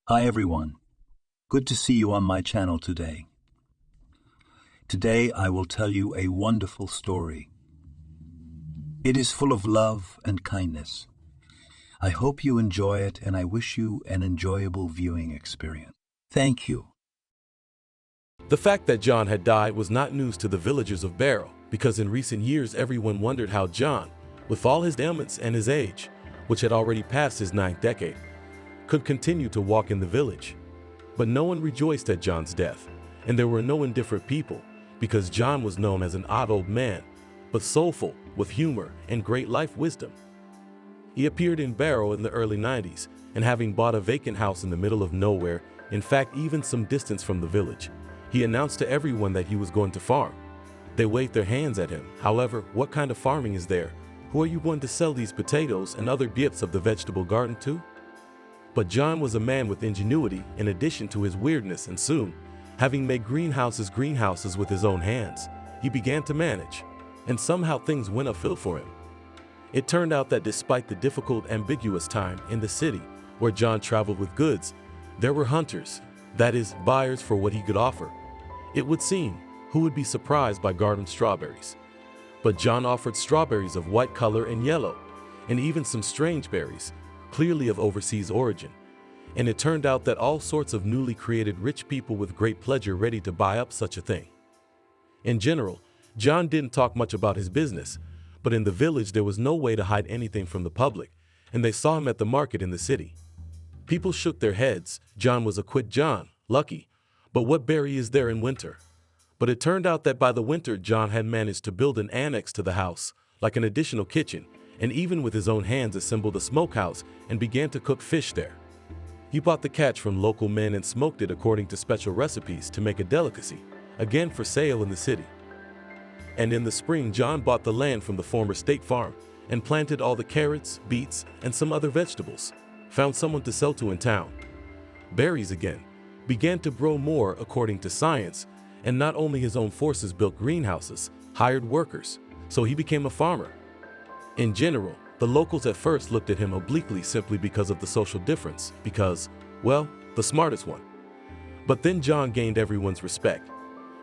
Hi everyone. Good to see you on my channel today. Today I will tell you a wonderful story. It is full of love and kindness. I hope you enjoy it and I wish you an enjoyable viewing experience. Thank you. The fact that John had died was not news to the villagers of Barrow, because in recent years everyone wondered how John, with all his ailments and his age, which had already passed his 9th decade, could continue to walk in the village. But no one rejoiced at John's death, and there were no indifferent people, because John was known as an odd old man, but soulful, with humor and great life wisdom. He appeared in Barrow in the early 90s, and having bought a vacant house in the middle of nowhere, in fact even some distance from the village, he announced to everyone that he was going to farm. They waved their hands at him. However, what kind of farming is there? Who are you going to sell these potatoes and other gifts of the vegetable garden to? But John was a man with ingenuity in addition to his weirdness, and soon, having made greenhouses with his own hands, he began to manage, and somehow things went uphill for him. It turned out that despite the difficult, ambiguous time in the city where John traveled with goods, there were hunters, that is, buyers for what he could offer. It would seem, who would be surprised by garden strawberries? But John offered strawberries of white color and yellow, and even some strange berries, clearly of overseas origin, and it turned out that all sorts of newly created rich people with great pleasure ready to buy up such a thing. In general, John didn't talk much about his business, but in the village there was no way to hide anything from the public, and they saw him at the market in the city. People shook their heads. John was a quit John, lucky, but what berry is there in winter? But it turned out that by the winter John had managed to build an annex to the house, like an additional kitchen, and even with his own hands assembled a smokehouse and began to cook fish there. He bought the catch from local men and smoked it according to special recipes to make a delicacy, again for sale in the city. And in the spring John bought the land from the former state farm and planted all the carrots, beets, and some other vegetables, found someone to sell to in town. Berries again began to grow more according to science, and not only his own forces built greenhouses, hired workers, so he became a farmer. In general, the locals at first looked at him obliquely simply because of the social difference, because, well, the smartest one. But then John gained everyone's respect.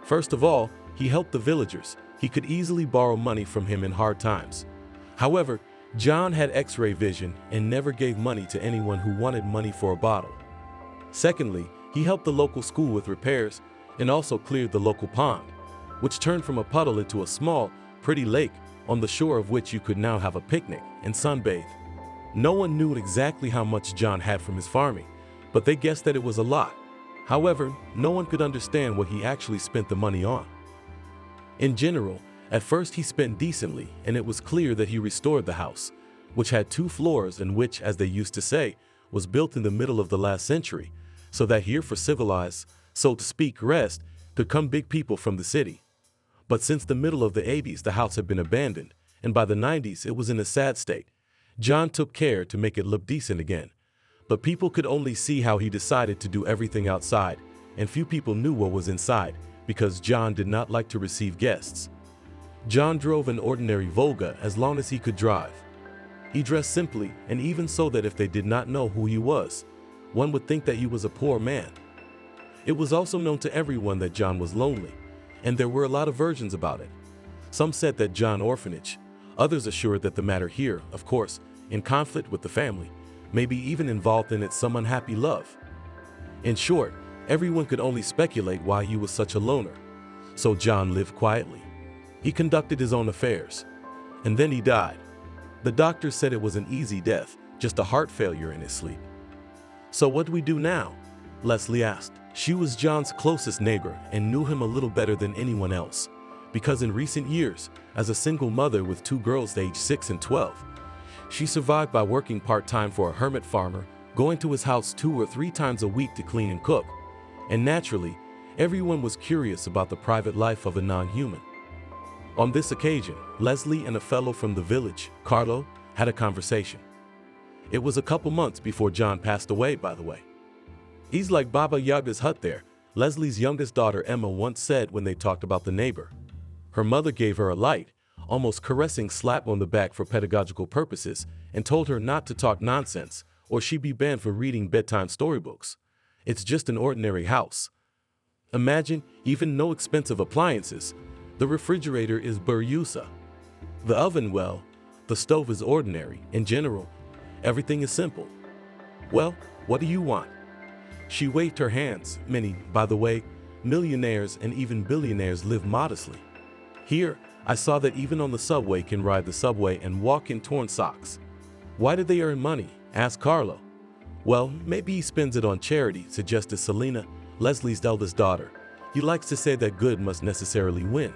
First of all, he helped the villagers. He could easily borrow money from him in hard times. However, John had X-ray vision and never gave money to anyone who wanted money for a bottle. Secondly, he helped the local school with repairs and also cleared the local pond, which turned from a puddle into a small, pretty lake on the shore of which you could now have a picnic and sunbathe. No one knew exactly how much John had from his farming, but they guessed that it was a lot. However, no one could understand what he actually spent the money on. In general, at first he spent decently, and it was clear that he restored the house, which had 2 floors and which, as they used to say, was built in the middle of the last century, so that here for civilized, so to speak, rest could come big people from the city. But since the middle of the 80s, the house had been abandoned, and by the 90s, it was in a sad state. John took care to make it look decent again, but people could only see how he decided to do everything outside, and few people knew what was inside, because John did not like to receive guests. John drove an ordinary Volga as long as he could drive. He dressed simply, and even so that if they did not know who he was, one would think that he was a poor man. It was also known to everyone that John was lonely, and there were a lot of versions about it. Some said that John orphanage, others assured that the matter here, of course, in conflict with the family, maybe even involved in it some unhappy love. In short, everyone could only speculate why he was such a loner. So John lived quietly. He conducted his own affairs, and then he died. The doctor said it was an easy death, just a heart failure in his sleep. So what do we do now? Leslie asked. She was John's closest neighbor and knew him a little better than anyone else, because in recent years, as a single mother with 2 girls aged 6 and 12, she survived by working part-time for a hermit farmer, going to his house 2 or 3 times a week to clean and cook. And naturally, everyone was curious about the private life of a non-human. On this occasion, Leslie and a fellow from the village, Carlo, had a conversation. It was a couple months before John passed away, by the way. He's like Baba Yaga's hut there, Leslie's youngest daughter Emma once said when they talked about the neighbor. Her mother gave her a light, almost caressing slap on the back for pedagogical purposes, and told her not to talk nonsense or she'd be banned from reading bedtime storybooks. It's just an ordinary house. Imagine even no expensive appliances. The refrigerator is Buryusa. The oven, well, the stove is ordinary. In general, everything is simple. Well, what do you want? She waved her hands. Many, by the way, millionaires and even billionaires live modestly. Here, I saw that even on the subway can ride the subway and walk in torn socks. Why did they earn money? Asked Carlo. Well, maybe he spends it on charity, suggested Selena, Leslie's eldest daughter. He likes to say that good must necessarily win.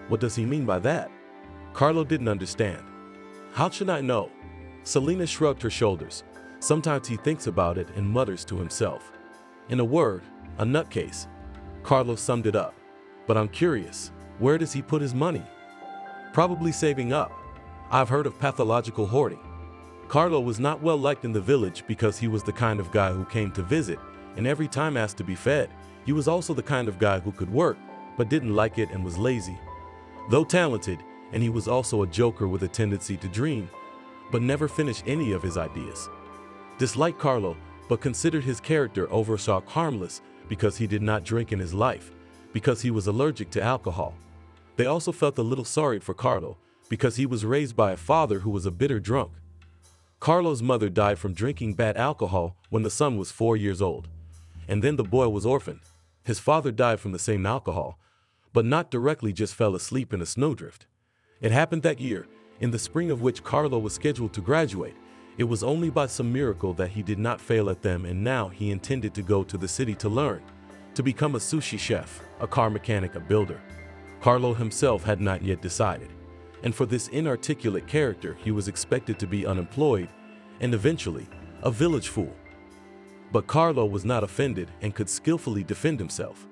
What does he mean by that? Carlo didn't understand. How should I know? Selena shrugged her shoulders. Sometimes he thinks about it and mutters to himself. In a word, a nutcase. Carlo summed it up. But I'm curious, where does he put his money? Probably saving up. I've heard of pathological hoarding. Carlo was not well liked in the village because he was the kind of guy who came to visit and every time asked to be fed. He was also the kind of guy who could work but didn't like it and was lazy. Though talented, and he was also a joker with a tendency to dream, but never finished any of his ideas. Disliked Carlo, but considered his character overall harmless because he did not drink in his life, because he was allergic to alcohol. They also felt a little sorry for Carlo because he was raised by a father who was a bitter drunk. Carlo's mother died from drinking bad alcohol when the son was 4 years old, and then the boy was orphaned. His father died from the same alcohol, but not directly, just fell asleep in a snowdrift. It happened that year, in the spring of which Carlo was scheduled to graduate. It was only by some miracle that he did not fail at them, and now he intended to go to the city to learn, to become a sushi chef, a car mechanic, a builder. Carlo himself had not yet decided, and for this inarticulate character he was expected to be unemployed and eventually a village fool. But Carlo was not offended and could skillfully defend himself,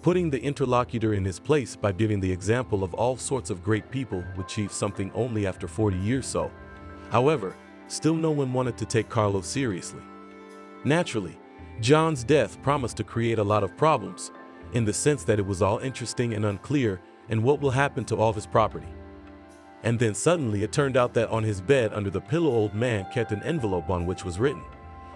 putting the interlocutor in his place by giving the example of all sorts of great people who achieved something only after 40 years so. However, still no one wanted to take Carlo seriously. Naturally, John's death promised to create a lot of problems, in the sense that it was all interesting and unclear and what will happen to all of his property. And then suddenly it turned out that on his bed under the pillow old man kept an envelope on which was written,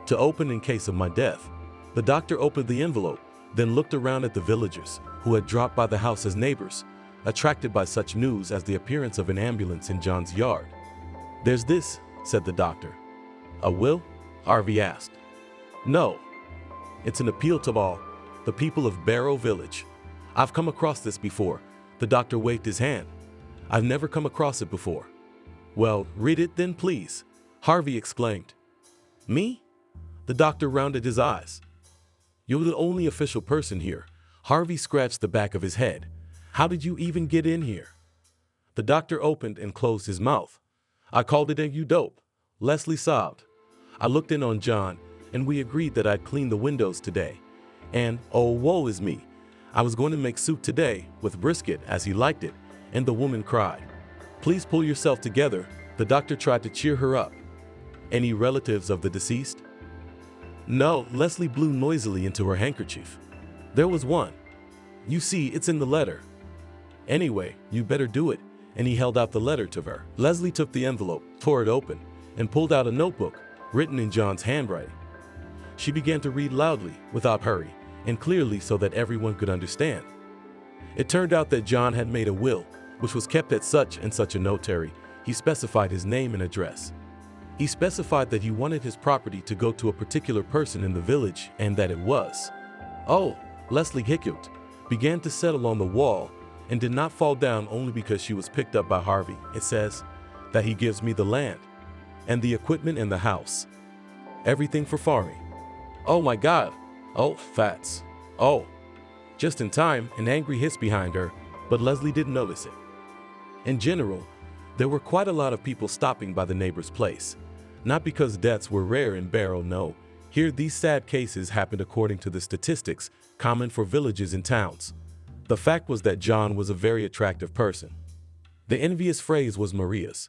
"To open in case of my death." The doctor opened the envelope, then looked around at the villagers who had dropped by the house as neighbors, attracted by such news as the appearance of an ambulance in John's yard. "There's this," said the doctor. "A will?" Harvey asked. "No. It's an appeal to all the people of Barrow Village. I've come across this before." The doctor waved his hand. "I've never come across it before." "Well, read it then, please," Harvey exclaimed. "Me?" The doctor rounded his eyes. "You're the only official person here." Harvey scratched the back of his head. "How did you even get in here?" The doctor opened and closed his mouth. "I called it a dope," Leslie sobbed. "I looked in on John, and we agreed that I'd clean the windows today. And, oh, woe is me, I was going to make soup today with brisket as he liked it," and the woman cried. "Please pull yourself together," the doctor tried to cheer her up. "Any relatives of the deceased?" "No," Leslie blew noisily into her handkerchief. "There was one. You see, it's in the letter. Anyway, you better do it," and he held out the letter to her. Leslie took the envelope, tore it open, and pulled out a notebook written in John's handwriting. She began to read loudly, without hurry, and clearly so that everyone could understand. It turned out that John had made a will, which was kept at such and such a notary. He specified his name and address. He specified that he wanted his property to go to a particular person in the village and that it was. "Oh," Leslie hiccuped, began to settle on the wall, and did not fall down only because she was picked up by Harvey. "It says that he gives me the land and the equipment and the house. Everything for farming." "Oh my God. Oh, fats. Oh." Just in time, an angry hiss behind her, but Leslie didn't notice it. In general, there were quite a lot of people stopping by the neighbor's place. Not because deaths were rare in Barrow, no. Here these sad cases happened according to the statistics common for villages and towns. The fact was that John was a very attractive person. The envious phrase was Maria's.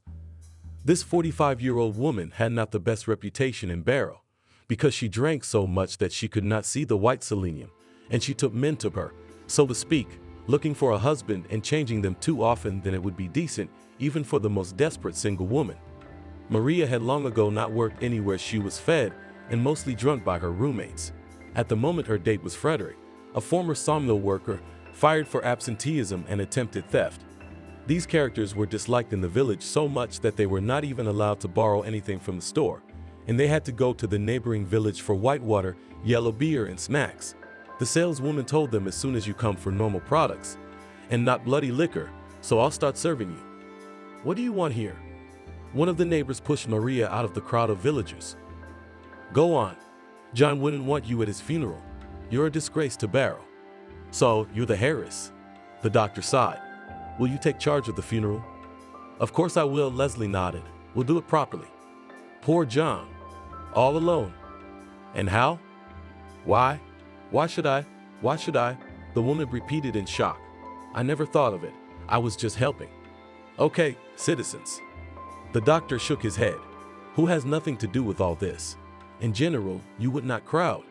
This 45-year-old woman had not the best reputation in Barrow, because she drank so much that she could not see the white selenium, and she took men to her, so to speak, looking for a husband and changing them too often than it would be decent, even for the most desperate single woman. Maria had long ago not worked anywhere. She was fed and mostly drunk by her roommates. At the moment, her date was Frederick, a former sawmill worker fired for absenteeism and attempted theft. These characters were disliked in the village so much that they were not even allowed to borrow anything from the store, and they had to go to the neighboring village for whitewater, yellow beer, and snacks. The saleswoman told them, as soon as you come for normal products and not bloody liquor, so I'll start serving you. What do you want here? One of the neighbors pushed Maria out of the crowd of villagers. Go on. John wouldn't want you at his funeral. You're a disgrace to Barrow. So, you're the Harris. The doctor sighed. Will you take charge of the funeral? Of course I will, Leslie nodded. We'll do it properly. Poor John. All alone. And how? Why? Why should I? Why should I? The woman repeated in shock. I never thought of it. I was just helping. Okay, citizens. The doctor shook his head. Who has nothing to do with all this? In general, you would not crowd.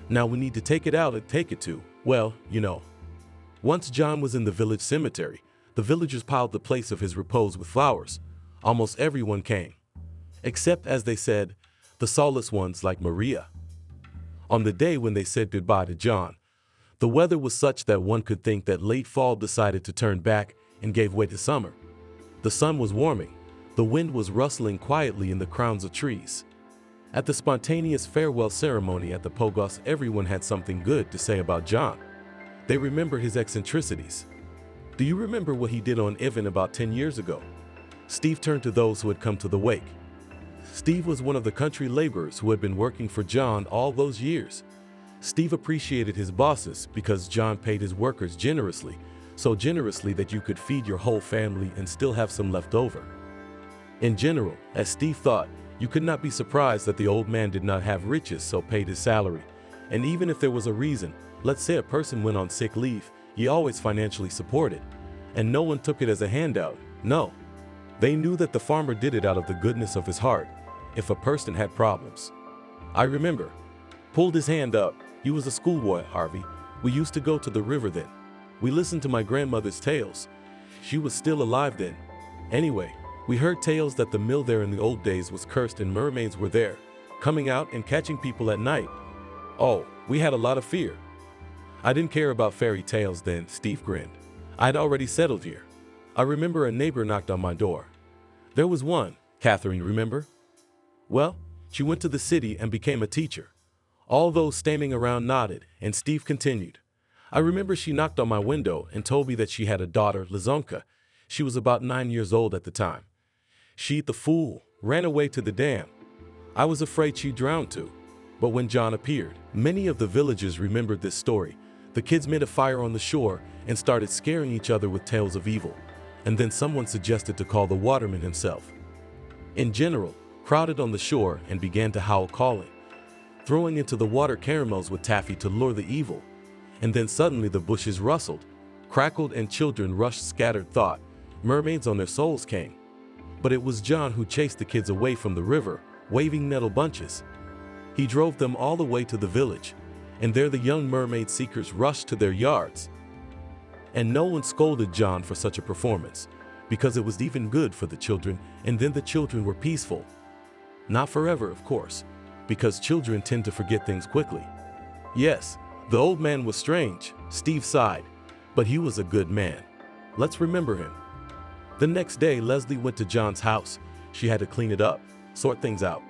Now we need to take it out and take it to, well, you know. Once John was in the village cemetery, the villagers piled the place of his repose with flowers. Almost everyone came. Except, as they said, the soulless ones like Maria. On the day when they said goodbye to John, the weather was such that one could think that late fall decided to turn back and gave way to summer. The sun was warming. The wind was rustling quietly in the crowns of trees. At the spontaneous farewell ceremony at the Pogos, everyone had something good to say about John. They remembered his eccentricities. Do you remember what he did on Ivan about 10 years ago? Steve turned to those who had come to the wake. Steve was one of the country laborers who had been working for John all those years. Steve appreciated his bosses because John paid his workers generously, so generously that you could feed your whole family and still have some left over. In general, as Steve thought, you could not be surprised that the old man did not have riches, so paid his salary. And even if there was a reason, let's say a person went on sick leave, he always financially supported. And no one took it as a handout, no. They knew that the farmer did it out of the goodness of his heart, if a person had problems. I remember. Pulled his hand up. He was a schoolboy, Harvey. We used to go to the river then. We listened to my grandmother's tales. She was still alive then. Anyway, we heard tales that the mill there in the old days was cursed and mermaids were there, coming out and catching people at night. Oh, we had a lot of fear. I didn't care about fairy tales then, Steve grinned. I'd already settled here. I remember a neighbor knocked on my door. There was one, Catherine, remember? Well, she went to the city and became a teacher. All those standing around nodded, and Steve continued. I remember she knocked on my window and told me that she had a daughter, Lizonka. She was about 9 years old at the time. She, the fool, ran away to the dam. I was afraid she'd drown too. But when John appeared, many of the villagers remembered this story. The kids made a fire on the shore and started scaring each other with tales of evil. And then someone suggested to call the waterman himself. In general, crowded on the shore and began to howl, calling, throwing into the water caramels with taffy to lure the evil. And then suddenly the bushes rustled, crackled, and children rushed scattered thought. Mermaids on their souls came. But it was John who chased the kids away from the river, waving nettle bunches. He drove them all the way to the village, and there the young mermaid seekers rushed to their yards. And no one scolded John for such a performance, because it was even good for the children, and then the children were peaceful. Not forever, of course, because children tend to forget things quickly. Yes, the old man was strange, Steve sighed, but he was a good man. Let's remember him. The next day, Leslie went to John's house. She had to clean it up, sort things out.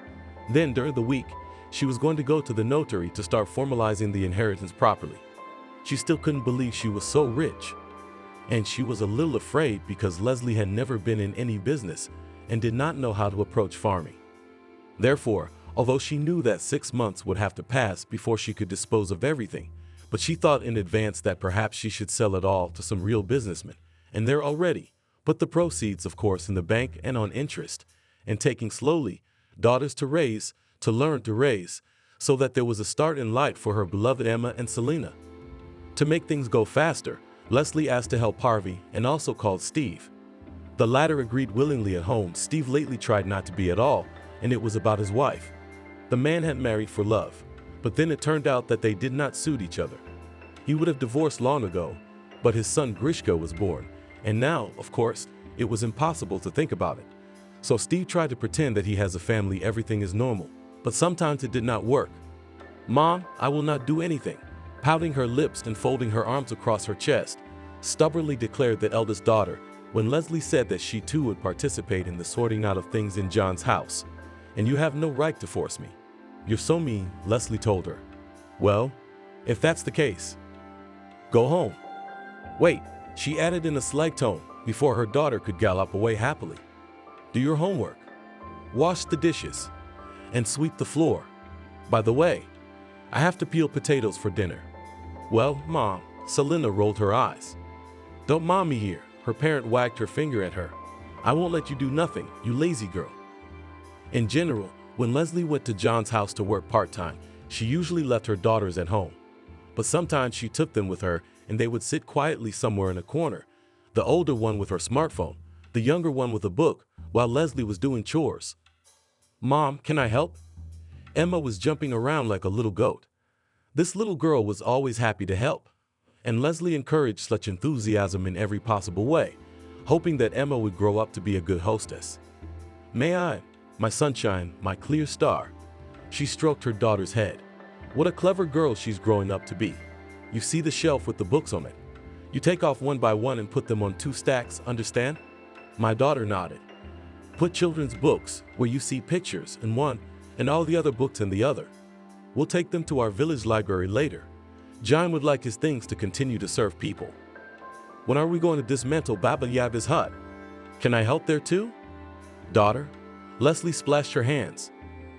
Then, during the week, she was going to go to the notary to start formalizing the inheritance properly. She still couldn't believe she was so rich. And she was a little afraid because Leslie had never been in any business and did not know how to approach farming. Therefore, although she knew that 6 months would have to pass before she could dispose of everything, but she thought in advance that perhaps she should sell it all to some real businessmen, and there already, put the proceeds, of course, in the bank and on interest, and taking slowly, daughters to raise, to learn to raise, so that there was a start in light for her beloved Emma and Selena. To make things go faster, Leslie asked to help Harvey and also called Steve. The latter agreed willingly at home. Steve lately tried not to be at all, and it was about his wife. The man had married for love, but then it turned out that they did not suit each other. He would have divorced long ago, but his son Grishka was born, and now, of course, it was impossible to think about it. So Steve tried to pretend that he has a family, everything is normal, but sometimes it did not work. "Mom, I will not do anything." Pouting her lips and folding her arms across her chest, stubbornly declared the eldest daughter when Leslie said that she too would participate in the sorting out of things in John's house. "And you have no right to force me. You're so mean," Leslie told her. "Well, if that's the case, go home." "Wait," she added in a slight tone before her daughter could gallop away happily. "Do your homework, wash the dishes, and sweep the floor. By the way, I have to peel potatoes for dinner." "Well, Mom," Selena rolled her eyes. "Don't mom me here," her parent wagged her finger at her. "I won't let you do nothing, you lazy girl." In general, when Leslie went to John's house to work part-time, she usually left her daughters at home. But sometimes she took them with her and they would sit quietly somewhere in a corner, the older one with her smartphone, the younger one with a book, while Leslie was doing chores. "Mom, can I help?" Emma was jumping around like a little goat. This little girl was always happy to help, and Leslie encouraged such enthusiasm in every possible way, hoping that Emma would grow up to be a good hostess. "May I, my sunshine, my clear star?" She stroked her daughter's head. "What a clever girl she's growing up to be. You see the shelf with the books on it. You take off one by one and put them on 2 stacks, understand?" My daughter nodded. "Put children's books where you see pictures in one and all the other books in the other. We'll take them to our village library later. John would like his things to continue to serve people." "When are we going to dismantle Baba Yaga's hut? Can I help there too?" "Daughter," Leslie splashed her hands.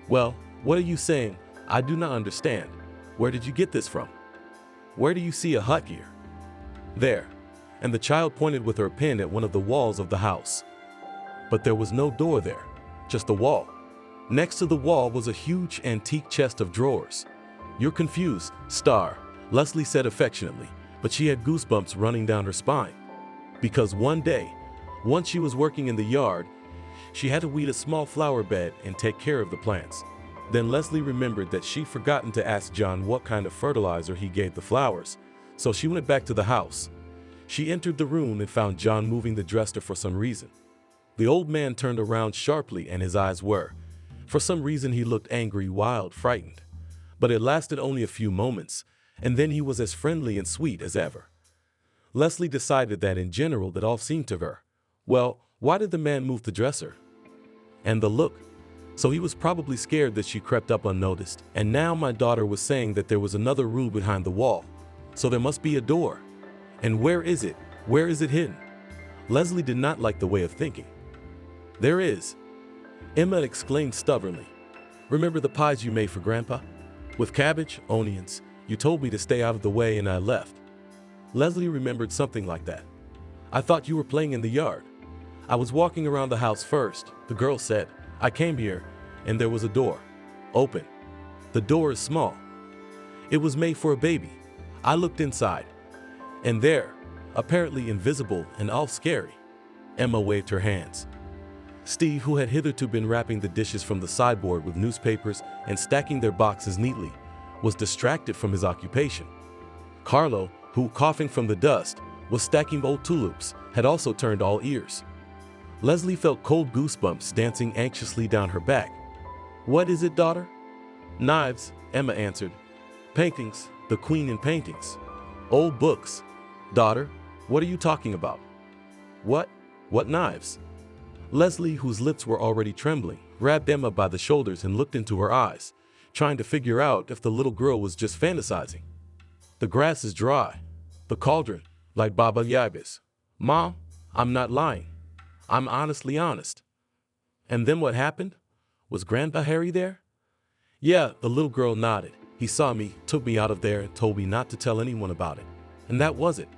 "Well, what are you saying? I do not understand. Where did you get this from? Where do you see a hut here?" "There," and the child pointed with her pen at one of the walls of the house. But there was no door there, just a wall. Next to the wall was a huge antique chest of drawers. "You're confused, Star," Leslie said affectionately, but she had goosebumps running down her spine. Because one day, once she was working in the yard, she had to weed a small flower bed and take care of the plants. Then Leslie remembered that she'd forgotten to ask John what kind of fertilizer he gave the flowers, so she went back to the house. She entered the room and found John moving the dresser for some reason. The old man turned around sharply and his eyes were, for some reason he looked angry, wild, frightened. But it lasted only a few moments, and then he was as friendly and sweet as ever. Leslie decided that in general that all seemed to her. Well, why did the man move the dresser? And the look. So he was probably scared that she crept up unnoticed. And now my daughter was saying that there was another room behind the wall. So there must be a door. And where is it? Where is it hidden? Leslie did not like the way of thinking. "There is," Emma exclaimed stubbornly. "Remember the pies you made for Grandpa? With cabbage, onions. You told me to stay out of the way and I left." Leslie remembered something like that. "I thought you were playing in the yard." "I was walking around the house first," the girl said. "I came here and there was a door. Open. The door is small. It was made for a baby. I looked inside. And there, apparently invisible and all scary." Emma waved her hands. Steve, who had hitherto been wrapping the dishes from the sideboard with newspapers and stacking their boxes neatly, was distracted from his occupation. Carlo, who, coughing from the dust, was stacking old tulips, had also turned all ears. Leslie felt cold goosebumps dancing anxiously down her back. "What is it, daughter?" "Knives," Emma answered. "Paintings, the queen in paintings. Old books." "Daughter, what are you talking about?" What knives?" Leslie, whose lips were already trembling, grabbed Emma by the shoulders and looked into her eyes, trying to figure out if the little girl was just fantasizing. "The grass is dry. The cauldron, like Baba Yaga's." "Mom, I'm not lying. I'm honestly honest." "And then what happened? Was Grandpa Harry there?" "Yeah," the little girl nodded. "He saw me, took me out of there, and told me not to tell anyone about it. And that was it.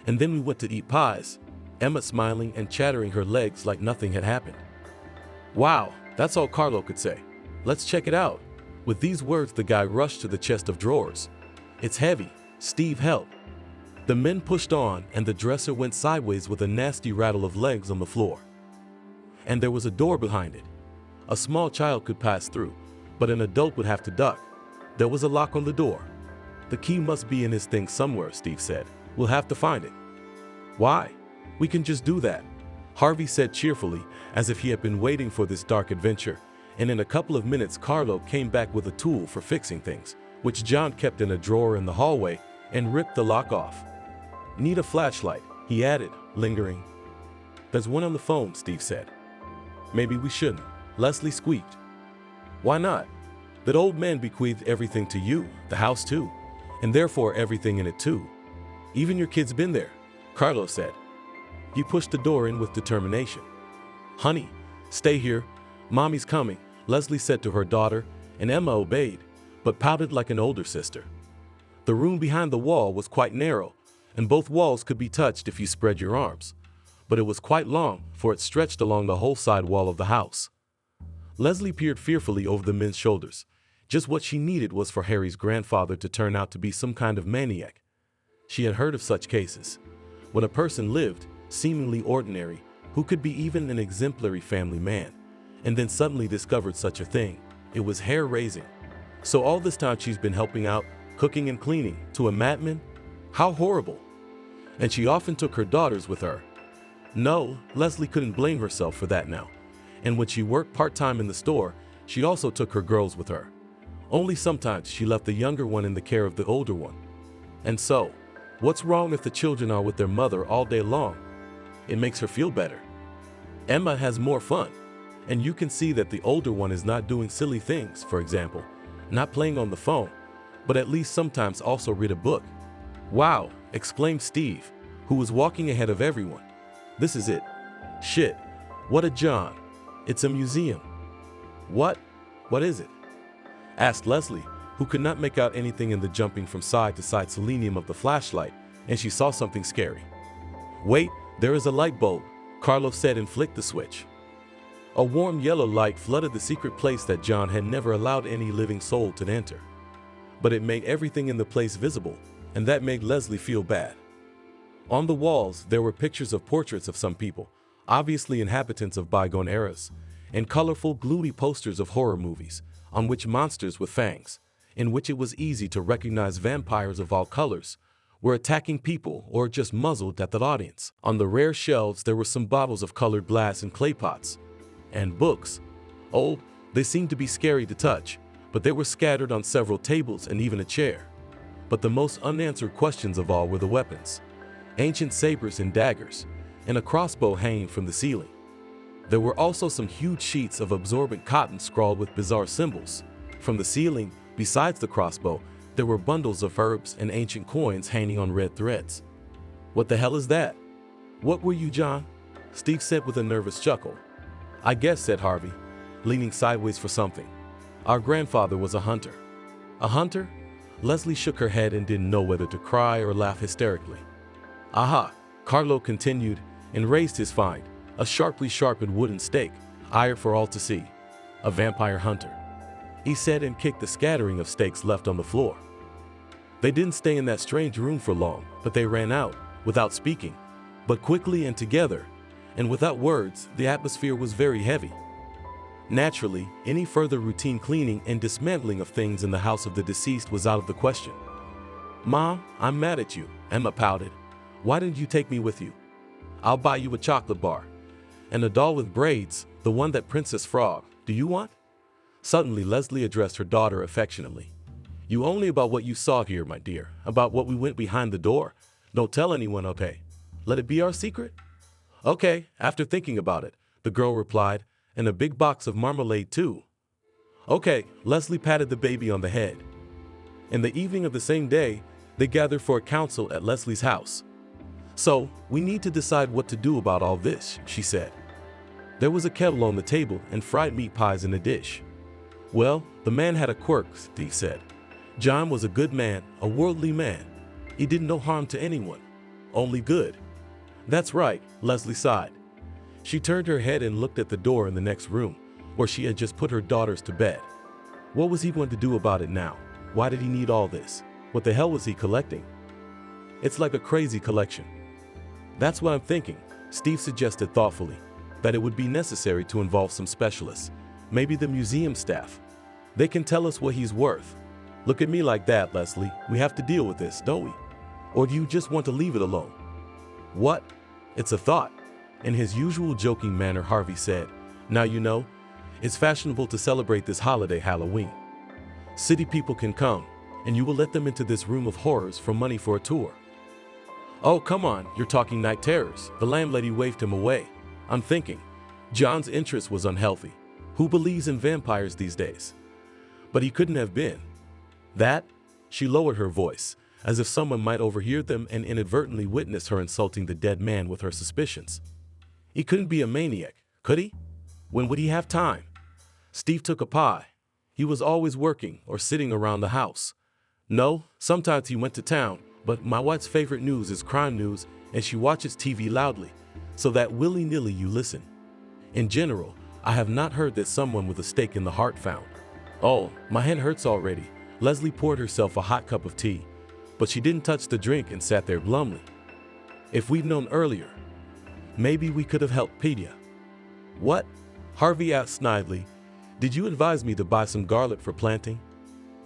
And then we went to eat pies." Emma smiling and chattering her legs like nothing had happened. "Wow, that's all Carlo could say. Let's check it out." With these words, the guy rushed to the chest of drawers. "It's heavy. Steve, help." The men pushed on and the dresser went sideways with a nasty rattle of legs on the floor. And there was a door behind it. A small child could pass through, but an adult would have to duck. There was a lock on the door. "The key must be in his thing somewhere," Steve said. "We'll have to find it." "Why? We can just do that," Harvey said cheerfully, as if he had been waiting for this dark adventure, and in a couple of minutes Carlo came back with a tool for fixing things. which John kept in a drawer in the hallway, and ripped the lock off. "Need a flashlight," he added, lingering. "There's one on the phone," Steve said. "Maybe we shouldn't," Leslie squeaked. "Why not? That old man bequeathed everything to you, the house too, and therefore everything in it too. Even your kid's been there," Carlos said. He pushed the door in with determination. "Honey, stay here. Mommy's coming," Leslie said to her daughter, and Emma obeyed, but pouted like an older sister. The room behind the wall was quite narrow, and both walls could be touched if you spread your arms, but it was quite long, for it stretched along the whole side wall of the house. Leslie peered fearfully over the men's shoulders. Just what she needed was for Harry's grandfather to turn out to be some kind of maniac. She had heard of such cases. When a person lived, seemingly ordinary, who could be even an exemplary family man, and then suddenly discovered such a thing, it was hair-raising. So all this time she's been helping out, cooking and cleaning, to a madman? How horrible! And she often took her daughters with her. No, Leslie couldn't blame herself for that now. And when she worked part-time in the store, she also took her girls with her. Only sometimes she left the younger one in the care of the older one. And so, what's wrong if the children are with their mother all day long? It makes her feel better. Emma has more fun, and you can see that the older one is not doing silly things, for example, not playing on the phone, but at least sometimes also read a book. "Wow," exclaimed Steve, who was walking ahead of everyone. "This is it. Shit, what a John. It's a museum." What is it?" asked Leslie, who could not make out anything in the jumping from side to side selenium of the flashlight, and she saw something scary. "Wait, there is a light bulb," Carlos said, and flicked the switch. A warm yellow light flooded the secret place that John had never allowed any living soul to enter. But it made everything in the place visible, and that made Leslie feel bad. On the walls, there were pictures of portraits of some people, obviously inhabitants of bygone eras, and colorful, gluey posters of horror movies, on which monsters with fangs, in which it was easy to recognize vampires of all colors, were attacking people or just muzzled at the audience. On the rare shelves, there were some bottles of colored glass and clay pots. And books. Oh, they seemed to be scary to touch, but they were scattered on several tables and even a chair. But the most unanswered questions of all were the weapons. Ancient sabers and daggers, and a crossbow hanging from the ceiling. There were also some huge sheets of absorbent cotton scrawled with bizarre symbols. From the ceiling, besides the crossbow, there were bundles of herbs and ancient coins hanging on red threads. "What the hell is that?" "What were you, John?" Steve said with a nervous chuckle. "I guess," said Harvey, leaning sideways for something. "Our grandfather was a hunter." "A hunter?" Leslie shook her head and didn't know whether to cry or laugh hysterically. "Aha," Carlo continued, and raised his find, a sharply sharpened wooden stake, ire for all to see. "A vampire hunter," he said, and kicked the scattering of stakes left on the floor. They didn't stay in that strange room for long, but they ran out, without speaking, but quickly and together, and without words. The atmosphere was very heavy. Naturally, any further routine cleaning and dismantling of things in the house of the deceased was out of the question. "Mom, I'm mad at you," Emma pouted. "Why didn't you take me with you? I'll buy you a chocolate bar. And a doll with braids, the one that Princess Frog, do you want?" Suddenly, Leslie addressed her daughter affectionately. "You only about what you saw here, my dear, about what we went behind the door. Don't tell anyone, okay? Let it be our secret?" "Okay, after thinking about it," the girl replied, "and a big box of marmalade too." "Okay," Leslie patted the baby on the head. In the evening of the same day, they gathered for a council at Leslie's house. "So, we need to decide what to do about all this," she said. There was a kettle on the table and fried meat pies in a dish. "Well, the man had a quirk," Steve said. "John was a good man, a worldly man. He did no harm to anyone, only good." "That's right," Leslie sighed. She turned her head and looked at the door in the next room, where she had just put her daughters to bed. What was he going to do about it now? Why did he need all this? What the hell was he collecting? "It's like a crazy collection." "That's what I'm thinking," Steve suggested thoughtfully, "that it would be necessary to involve some specialists, maybe the museum staff. They can tell us what he's worth." "Look at me like that, Leslie. We have to deal with this, don't we? Or do you just want to leave it alone?" "What? It's a thought." In his usual joking manner, Harvey said, "Now you know, it's fashionable to celebrate this holiday Halloween. City people can come, and you will let them into this room of horrors for money for a tour. Oh, come on, you're talking night terrors. The landlady waved him away. I'm thinking, John's interest was unhealthy. Who believes in vampires these days? But he couldn't have been. That? She lowered her voice, as if someone might overhear them and inadvertently witness her insulting the dead man with her suspicions. He couldn't be a maniac, could he? When would he have time? Steve took a pie. He was always working or sitting around the house. No, sometimes he went to town, but my wife's favorite news is crime news, and she watches TV loudly, so that willy-nilly you listen. In general, I have not heard that someone with a stake in the heart found. Oh, my head hurts already. Leslie poured herself a hot cup of tea, but she didn't touch the drink and sat there glumly. If we'd known earlier, maybe we could have helped Pedia. What? Harvey asked snidely. Did you advise me to buy some garlic for planting?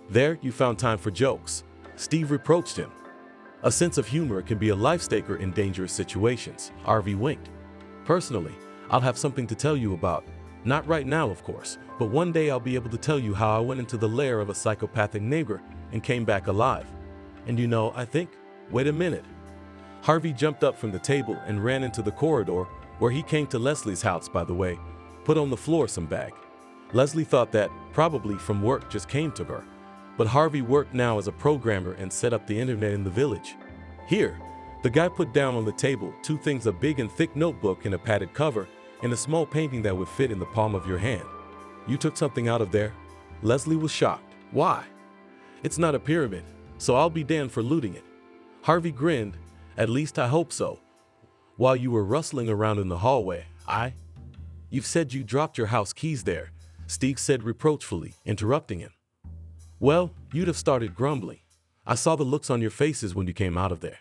There, you found time for jokes. Steve reproached him. A sense of humor can be a life-staker in dangerous situations, Harvey winked. Personally, I'll have something to tell you about. Not right now, of course, but one day I'll be able to tell you how I went into the lair of a psychopathic neighbor and came back alive. And you know, I think, wait a minute. Harvey jumped up from the table and ran into the corridor, where he came to Leslie's house, by the way, put on the floor some bag. Leslie thought that, probably from work, just came to her. But Harvey worked now as a programmer and set up the internet in the village. Here, the guy put down on the table 2 things: a big and thick notebook and a padded cover, and a small painting that would fit in the palm of your hand. You took something out of there? Leslie was shocked. Why? It's not a pyramid, so I'll be damned for looting it. Harvey grinned. At least I hope so. While you were rustling around in the hallway, You've said you dropped your house keys there, Steve said reproachfully, interrupting him. Well, you'd have started grumbling. I saw the looks on your faces when you came out of there.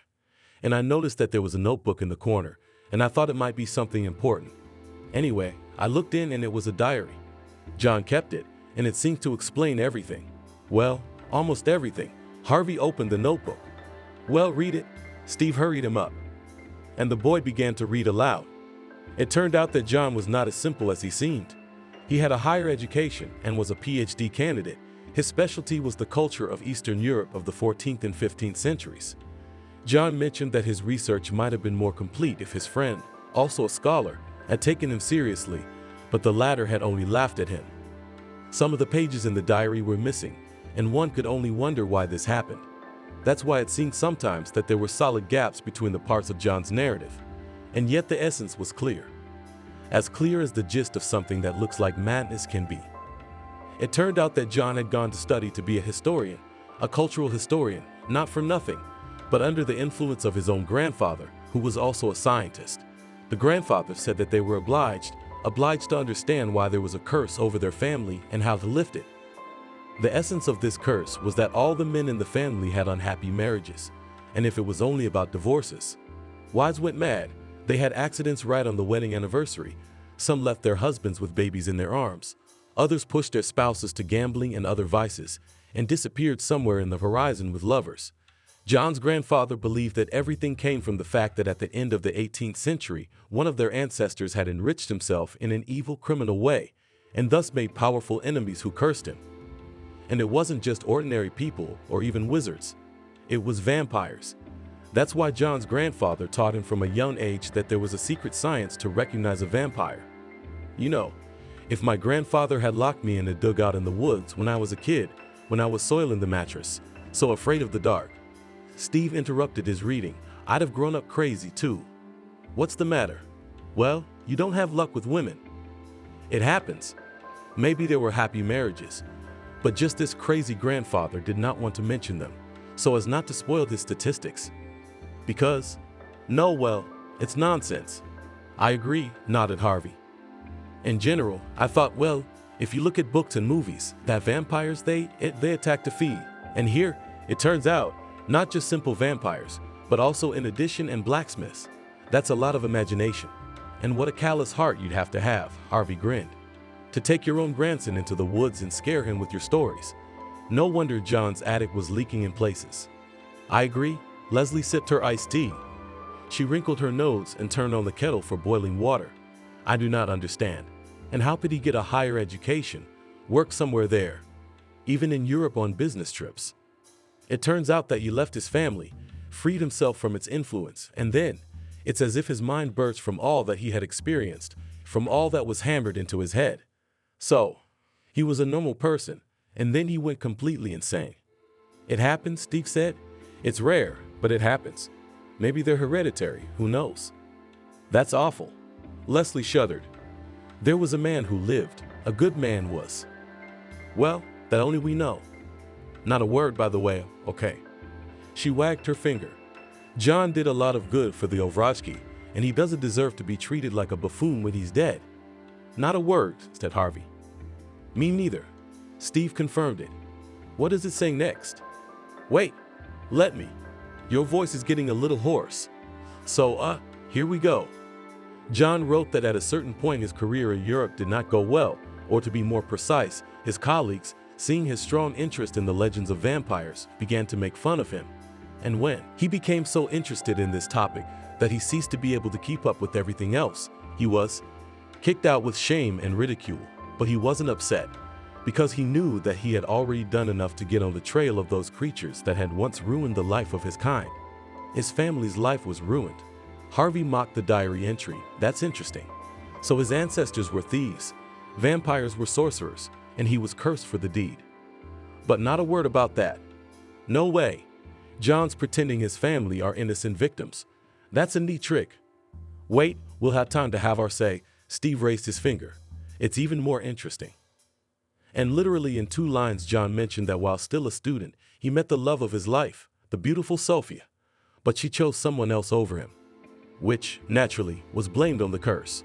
And I noticed that there was a notebook in the corner, and I thought it might be something important. Anyway, I looked in and it was a diary. John kept it, and it seemed to explain everything. Well, almost everything. Harvey opened the notebook. Well, read it. Steve hurried him up. And the boy began to read aloud. It turned out that John was not as simple as he seemed. He had a higher education and was a PhD candidate. His specialty was the culture of Eastern Europe of the 14th and 15th centuries. John mentioned that his research might have been more complete if his friend, also a scholar, had taken him seriously, but the latter had only laughed at him. Some of the pages in the diary were missing, and one could only wonder why this happened. That's why it seemed sometimes that there were solid gaps between the parts of John's narrative, and yet the essence was clear. As clear as the gist of something that looks like madness can be. It turned out that John had gone to study to be a historian, a cultural historian, not for nothing, but under the influence of his own grandfather, who was also a scientist. The grandfather said that they were obliged to understand why there was a curse over their family and how to lift it. The essence of this curse was that all the men in the family had unhappy marriages, and if it was only about divorces, wives went mad. They had accidents right on the wedding anniversary. Some left their husbands with babies in their arms. Others pushed their spouses to gambling and other vices, and disappeared somewhere in the horizon with lovers. John's grandfather believed that everything came from the fact that at the end of the 18th century, one of their ancestors had enriched himself in an evil, criminal way, and thus made powerful enemies who cursed him. And it wasn't just ordinary people or even wizards. It was vampires. That's why John's grandfather taught him from a young age that there was a secret science to recognize a vampire. You know, if my grandfather had locked me in a dugout in the woods when I was a kid, when I was soiling the mattress, so afraid of the dark. Steve interrupted his reading. I'd have grown up crazy too. What's the matter? Well, you don't have luck with women. It happens. Maybe there were happy marriages, but just this crazy grandfather did not want to mention them, so as not to spoil his statistics. Because, no, well, it's nonsense. I agree, nodded Harvey. In general, I thought, well, if you look at books and movies, that vampires, they attack to feed. And here, it turns out, not just simple vampires, but also in addition and blacksmiths. That's a lot of imagination. And what a callous heart you'd have to have, Harvey grinned. To take your own grandson into the woods and scare him with your stories. No wonder John's attic was leaking in places. I agree, Leslie sipped her iced tea. She wrinkled her nose and turned on the kettle for boiling water. I do not understand. And how could he get a higher education, work somewhere there, even in Europe on business trips? It turns out that he left his family, freed himself from its influence, and then it's as if his mind burst from all that he had experienced, from all that was hammered into his head. So, he was a normal person, and then he went completely insane. It happens, Steve said. It's rare, but it happens. Maybe they're hereditary, who knows? That's awful. Leslie shuddered. There was a man who lived, a good man was. Well, that only we know. Not a word, by the way, okay. She wagged her finger. John did a lot of good for the Ovrachki, and he doesn't deserve to be treated like a buffoon when he's dead. Not a word, said Harvey. Me neither. Steve confirmed it. What does it say next? Wait, let me. Your voice is getting a little hoarse. So, here we go. John wrote that at a certain point his career in Europe did not go well, or to be more precise, his colleagues, seeing his strong interest in the legends of vampires, began to make fun of him. And when he became so interested in this topic that he ceased to be able to keep up with everything else, he was kicked out with shame and ridicule. But he wasn't upset, because he knew that he had already done enough to get on the trail of those creatures that had once ruined the life of his kind. His family's life was ruined. Harvey mocked the diary entry. That's interesting. So his ancestors were thieves, vampires were sorcerers, and he was cursed for the deed. But not a word about that. No way. John's pretending his family are innocent victims. That's a neat trick. Wait, we'll have time to have our say. Steve raised his finger. It's even more interesting. And literally in 2 lines, John mentioned that while still a student, he met the love of his life, the beautiful Sophia. But she chose someone else over him, which, naturally, was blamed on the curse.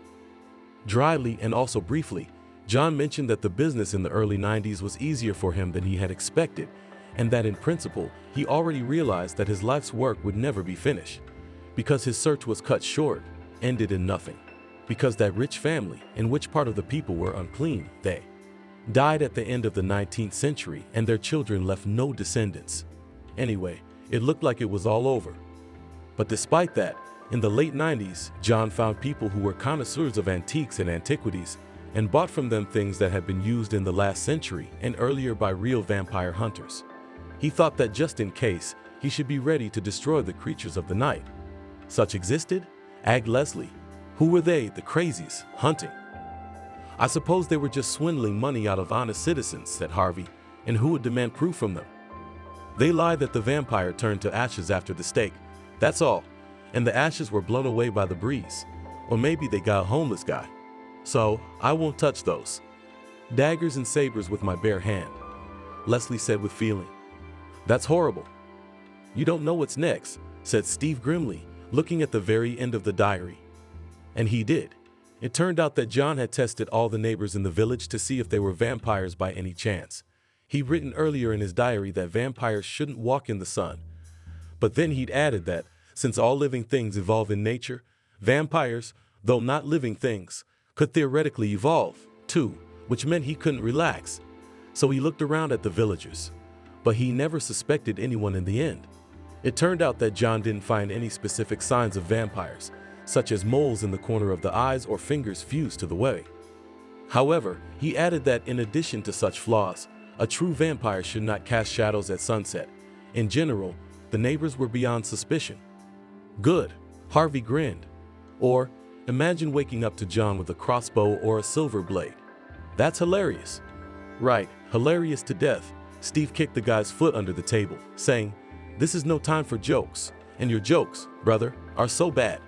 Dryly and also briefly, John mentioned that the business in the early 90s was easier for him than he had expected, and that in principle, he already realized that his life's work would never be finished, because his search was cut short, ended in nothing. Because that rich family, in which part of the people were unclean, they died at the end of the 19th century, and their children left no descendants. Anyway, it looked like it was all over. But despite that, in the late 90s, John found people who were connoisseurs of antiques and antiquities and bought from them things that had been used in the last century and earlier by real vampire hunters. He thought that just in case, he should be ready to destroy the creatures of the night. Such existed? Ag Leslie. Who were they, the crazies, hunting? I suppose they were just swindling money out of honest citizens, said Harvey, and who would demand proof from them? They lied that the vampire turned to ashes after the stake. That's all. And the ashes were blown away by the breeze. Or maybe they got a homeless guy. So, I won't touch those. Daggers and sabers with my bare hand, Leslie said with feeling. That's horrible. You don't know what's next, said Steve grimly, looking at the very end of the diary. And he did. It turned out that John had tested all the neighbors in the village to see if they were vampires by any chance. He'd written earlier in his diary that vampires shouldn't walk in the sun. But then he'd added that, since all living things evolve in nature, vampires, though not living things, could theoretically evolve, too, which meant he couldn't relax. So he looked around at the villagers. But he never suspected anyone in the end. It turned out that John didn't find any specific signs of vampires, such as moles in the corner of the eyes or fingers fused to the way. However, he added that in addition to such flaws, a true vampire should not cast shadows at sunset. In general, the neighbors were beyond suspicion. Good, Harvey grinned. Or, imagine waking up to John with a crossbow or a silver blade. That's hilarious. Right, hilarious to death. Steve kicked the guy's foot under the table, saying, "This is no time for jokes, and your jokes, brother, are so bad."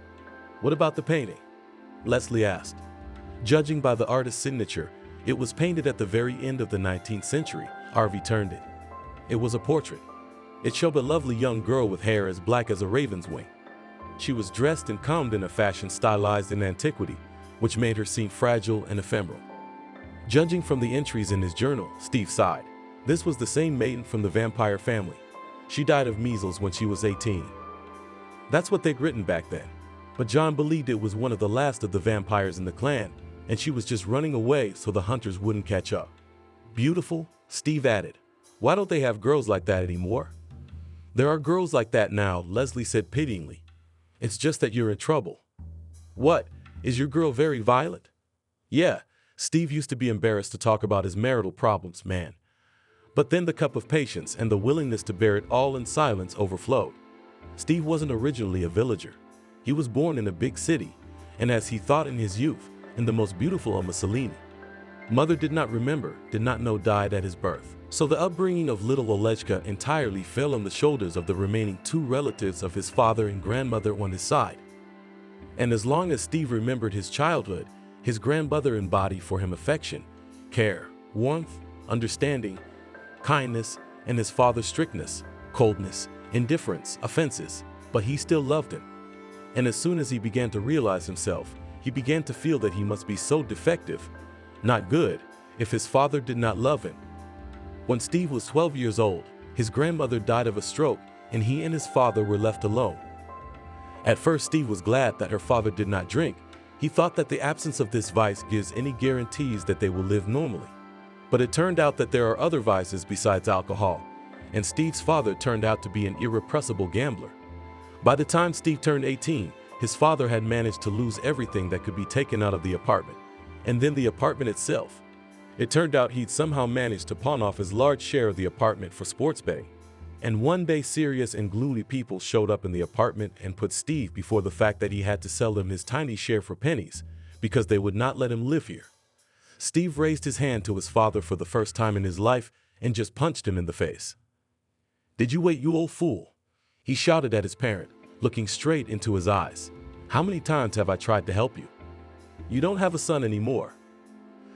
"What about the painting?" Leslie asked. Judging by the artist's signature, it was painted at the very end of the 19th century. Harvey turned it. It was a portrait. It showed a lovely young girl with hair as black as a raven's wing. She was dressed and combed in a fashion stylized in antiquity, which made her seem fragile and ephemeral. Judging from the entries in his journal, Steve sighed. This was the same maiden from the vampire family. She died of measles when she was 18. That's what they'd written back then. But John believed it was one of the last of the vampires in the clan, and she was just running away so the hunters wouldn't catch up. Beautiful, Steve added. Why don't they have girls like that anymore? There are girls like that now, Leslie said pityingly. It's just that you're in trouble. What? Is your girl very violent? Yeah, Steve used to be embarrassed to talk about his marital problems, man. But then the cup of patience and the willingness to bear it all in silence overflowed. Steve wasn't originally a villager. He was born in a big city, and as he thought in his youth, in the most beautiful of Mussolini. Mother did not remember, did not know died at his birth. So the upbringing of little Olechka entirely fell on the shoulders of the remaining two relatives of his father and grandmother on his side. And as long as Steve remembered his childhood, his grandmother embodied for him affection, care, warmth, understanding, kindness, and his father's strictness, coldness, indifference, offenses, but he still loved him. And as soon as he began to realize himself, he began to feel that he must be so defective, not good, if his father did not love him. When Steve was 12 years old, his grandmother died of a stroke, and he and his father were left alone. At first, Steve was glad that her father did not drink. He thought that the absence of this vice gives any guarantees that they will live normally. But it turned out that there are other vices besides alcohol, and Steve's father turned out to be an irrepressible gambler. By the time Steve turned 18, his father had managed to lose everything that could be taken out of the apartment, and then the apartment itself. It turned out he'd somehow managed to pawn off his large share of the apartment for sports betting. And one day serious and gloomy people showed up in the apartment and put Steve before the fact that he had to sell them his tiny share for pennies because they would not let him live here. Steve raised his hand to his father for the first time in his life and just punched him in the face. "Did you wait, you old fool?" he shouted at his parent, looking straight into his eyes. "How many times have I tried to help you? You don't have a son anymore."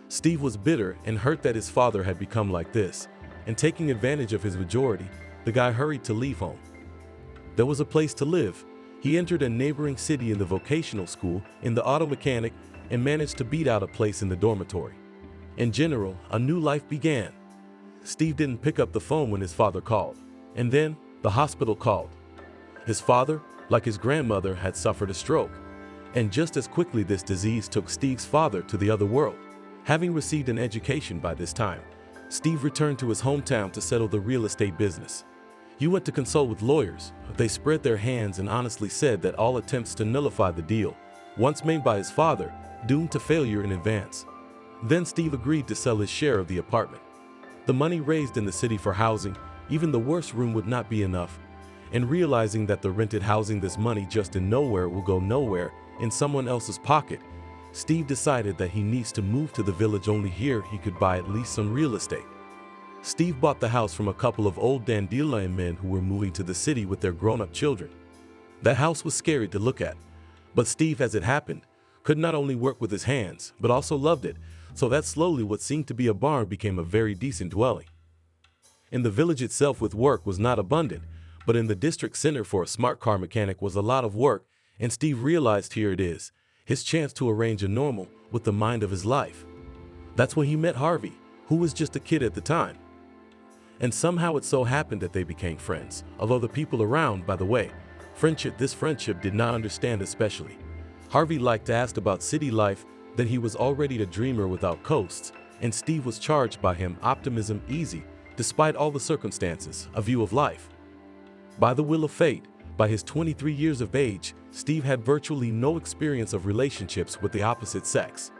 Steve was bitter and hurt that his father had become like this, and taking advantage of his majority, the guy hurried to leave home. There was a place to live. He entered a neighboring city in the vocational school, in the auto mechanic, and managed to beat out a place in the dormitory. In general, a new life began. Steve didn't pick up the phone when his father called, and then the hospital called. His father, like his grandmother, had suffered a stroke, and just as quickly this disease took Steve's father to the other world. Having received an education by this time, Steve returned to his hometown to settle the real estate business. He went to consult with lawyers. They spread their hands and honestly said that all attempts to nullify the deal, once made by his father, doomed to failure in advance. Then Steve agreed to sell his share of the apartment. The money raised in the city for housing, even the worst room would not be enough, and realizing that the rented housing, this money just in nowhere will go nowhere in someone else's pocket, Steve decided that he needs to move to the village. Only here he could buy at least some real estate. Steve bought the house from a couple of old dandelion men who were moving to the city with their grown-up children. That house was scary to look at, but Steve, as it happened, could not only work with his hands, but also loved it, so that slowly what seemed to be a barn became a very decent dwelling. In the village itself, with work was not abundant, but in the district center for a smart car mechanic was a lot of work, and Steve realized here it is, his chance to arrange a normal with the mind of his life. That's when he met Harvey, who was just a kid at the time. And somehow it so happened that they became friends, although the people around, by the way, this friendship did not understand especially. Harvey liked to ask about city life, that he was already a dreamer without coasts, and Steve was charged by him optimism easy, despite all the circumstances, a view of life. By the will of fate, by his 23 years of age, Steve had virtually no experience of relationships with the opposite sex.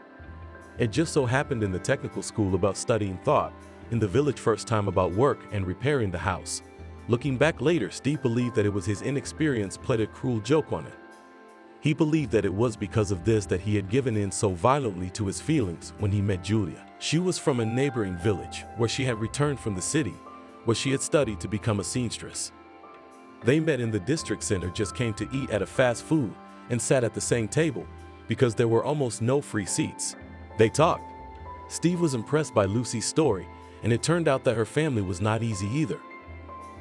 It just so happened in the technical school about studying thought, in the village first time about work and repairing the house. Looking back later, Steve believed that it was his inexperience played a cruel joke on him. He believed that it was because of this that he had given in so violently to his feelings when he met Julia. She was from a neighboring village where she had returned from the city, where she had studied to become a seamstress. They met in the district center, just came to eat at a fast food, and sat at the same table because there were almost no free seats. They talked. Steve was impressed by Lucy's story, and it turned out that her family was not easy either.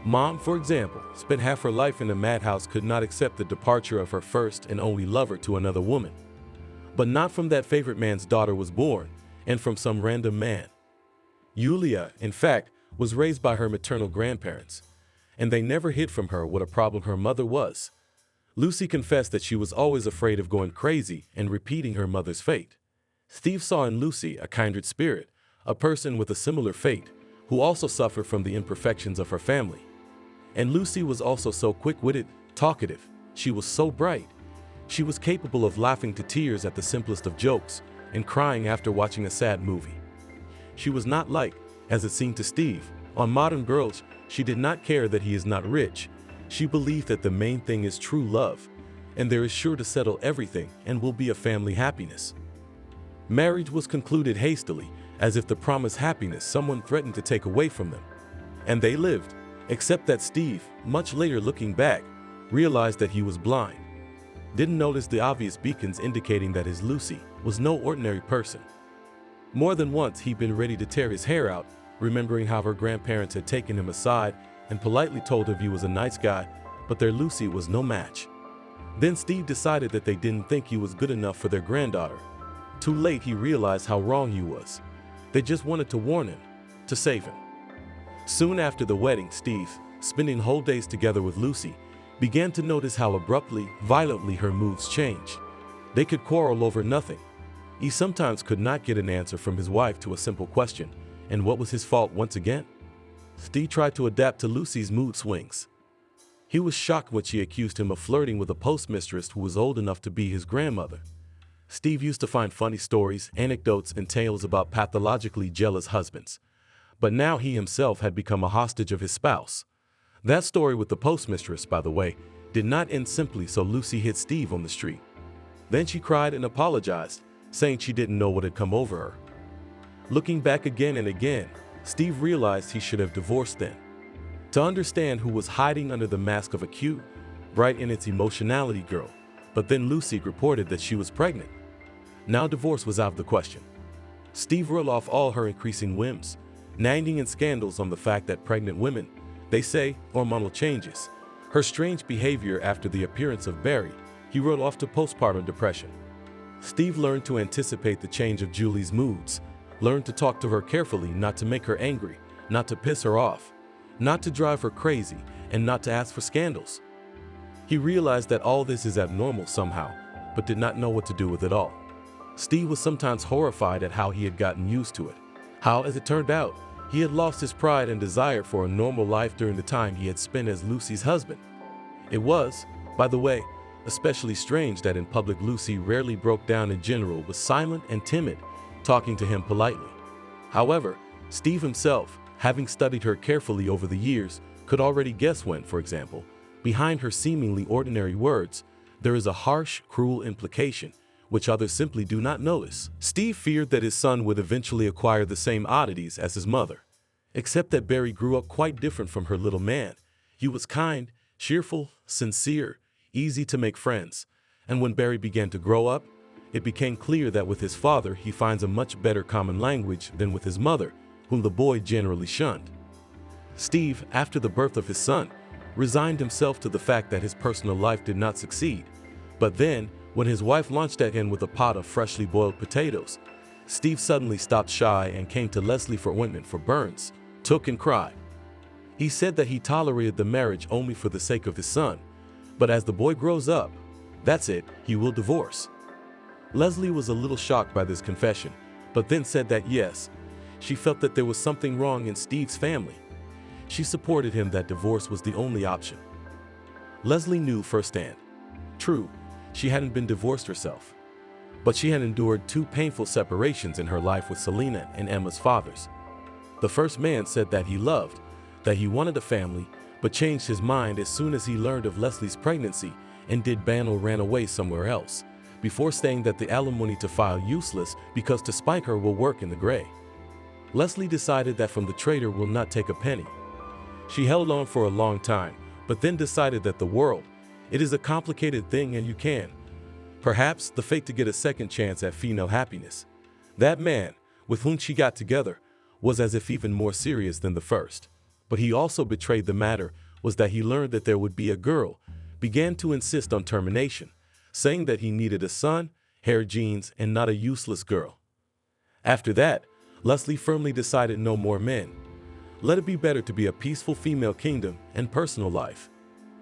Mom, for example, spent half her life in a madhouse, could not accept the departure of her first and only lover to another woman. But not from that favorite man's daughter was born, and from some random man. Julia, in fact, was raised by her maternal grandparents, and they never hid from her what a problem her mother was. Lucy confessed that she was always afraid of going crazy and repeating her mother's fate. Steve saw in Lucy a kindred spirit, a person with a similar fate, who also suffered from the imperfections of her family. And Lucy was also so quick-witted, talkative. She was so bright. She was capable of laughing to tears at the simplest of jokes and crying after watching a sad movie. She was not like, as it seemed to Steve, On modern girls, she did not care that he is not rich. She believed that the main thing is true love, and there is sure to settle everything and will be a family happiness. Marriage was concluded hastily, as if the promised happiness someone threatened to take away from them. And they lived, except that Steve, much later looking back, realized that he was blind. Didn't notice the obvious beacons indicating that his Lucy was no ordinary person. More than once he'd been ready to tear his hair out, remembering how her grandparents had taken him aside and politely told him he was a nice guy, but their Lucy was no match. Then Steve decided that they didn't think he was good enough for their granddaughter. Too late he realized how wrong he was. They just wanted to warn him, to save him. Soon after the wedding, Steve, spending whole days together with Lucy, began to notice how abruptly, violently her moods changed. They could quarrel over nothing. He sometimes could not get an answer from his wife to a simple question, and what was his fault once again? Steve tried to adapt to Lucy's mood swings. He was shocked when she accused him of flirting with a postmistress who was old enough to be his grandmother. Steve used to find funny stories, anecdotes, and tales about pathologically jealous husbands. But now he himself had become a hostage of his spouse. That story with the postmistress, by the way, did not end simply so Lucy hit Steve on the street. Then she cried and apologized, saying she didn't know what had come over her. Looking back again and again, Steve realized he should have divorced then. To understand who was hiding under the mask of a cute, bright in its emotionality girl, but then Lucy reported that she was pregnant. Now divorce was out of the question. Steve wrote off all her increasing whims, nagging and scandals on the fact that pregnant women, they say, hormonal changes. Her strange behavior after the appearance of Barry, he wrote off to postpartum depression. Steve learned to anticipate the change of Julie's moods, learned to talk to her carefully, not to make her angry, not to piss her off, not to drive her crazy, and not to ask for scandals. He realized that all this is abnormal somehow, but did not know what to do with it all. Steve was sometimes horrified at how he had gotten used to it, how, as it turned out, he had lost his pride and desire for a normal life during the time he had spent as Lucy's husband. It was, by the way, especially strange that in public Lucy rarely broke down. In general, was silent and timid, talking to him politely. However, Steve himself, having studied her carefully over the years, could already guess when, for example, behind her seemingly ordinary words, there is a harsh, cruel implication, which others simply do not notice. Steve feared that his son would eventually acquire the same oddities as his mother, except that Barry grew up quite different from her little man. He was kind, cheerful, sincere, easy to make friends, and when Barry began to grow up, it became clear that with his father he finds a much better common language than with his mother, whom the boy generally shunned. Steve, after the birth of his son, resigned himself to the fact that his personal life did not succeed. But then, when his wife launched at him with a pot of freshly boiled potatoes, Steve suddenly stopped shy and came to Leslie for ointment for burns, took and cried. He said that he tolerated the marriage only for the sake of his son, but as the boy grows up, that's it, he will divorce. Leslie was a little shocked by this confession, but then said that yes, she felt that there was something wrong in Steve's family. She supported him that divorce was the only option. Leslie knew firsthand. True, she hadn't been divorced herself, but she had endured 2 painful separations in her life with Selena and Emma's fathers. The first man said that he loved, that he wanted a family, but changed his mind as soon as he learned of Leslie's pregnancy and did ban or ran away somewhere else, before saying that the alimony to file useless because to spite her will work in the gray. Leslie decided that from the traitor will not take a penny. She held on for a long time, but then decided that the world, it is a complicated thing and you can, perhaps, the fate to get a second chance at female happiness. That man, with whom she got together, was as if even more serious than the first. But he also betrayed the matter was that he learned that there would be a girl, began to insist on termination, saying that he needed a son, hair, jeans, and not a useless girl. After that, Leslie firmly decided no more men. Let it be better to be a peaceful female kingdom and personal life.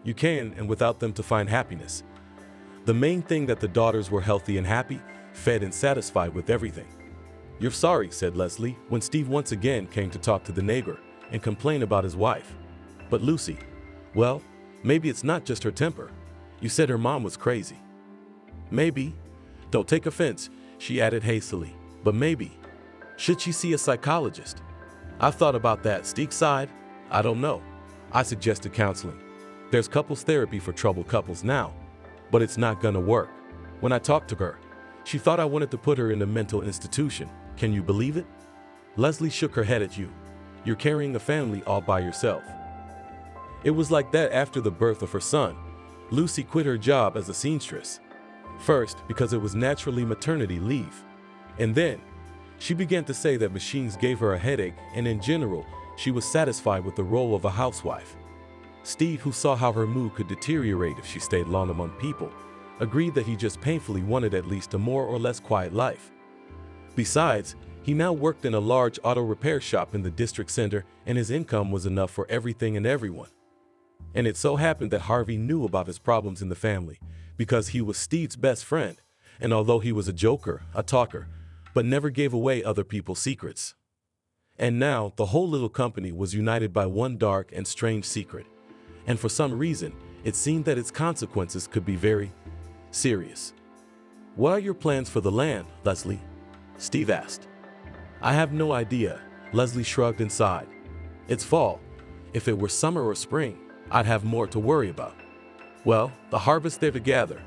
You can, and without them to find happiness. The main thing that the daughters were healthy and happy, fed and satisfied with everything. "You're sorry," said Leslie, when Steve once again came to talk to the neighbor and complain about his wife. "But Lucy, well, maybe it's not just her temper. You said her mom was crazy." "Maybe. Don't take offense," she added hastily, "but maybe. Should she see a psychologist?" I've thought about that. Steak side? I don't know. I suggested counseling. There's couples therapy for troubled couples now, but it's not gonna work. When I talked to her, she thought I wanted to put her in a mental institution. Can you believe it? Leslie shook her head at you. You're carrying a family all by yourself. It was like that after the birth of her son. Lucy quit her job as a seamstress. First, because it was naturally maternity leave. And then, she began to say that machines gave her a headache, and in general, she was satisfied with the role of a housewife. Steve, who saw how her mood could deteriorate if she stayed long among people, agreed that he just painfully wanted at least a more or less quiet life. Besides, he now worked in a large auto repair shop in the district center, and his income was enough for everything and everyone. And it so happened that Harvey knew about his problems in the family because he was Steve's best friend, and although he was a joker, a talker, but never gave away other people's secrets. And now, the whole little company was united by one dark and strange secret, and for some reason, it seemed that its consequences could be very serious. "What are your plans for the land, Leslie?" Steve asked. "I have no idea," Leslie shrugged and sighed. "It's fall. If it were summer or spring, I'd have more to worry about. Well, the harvest there to gather.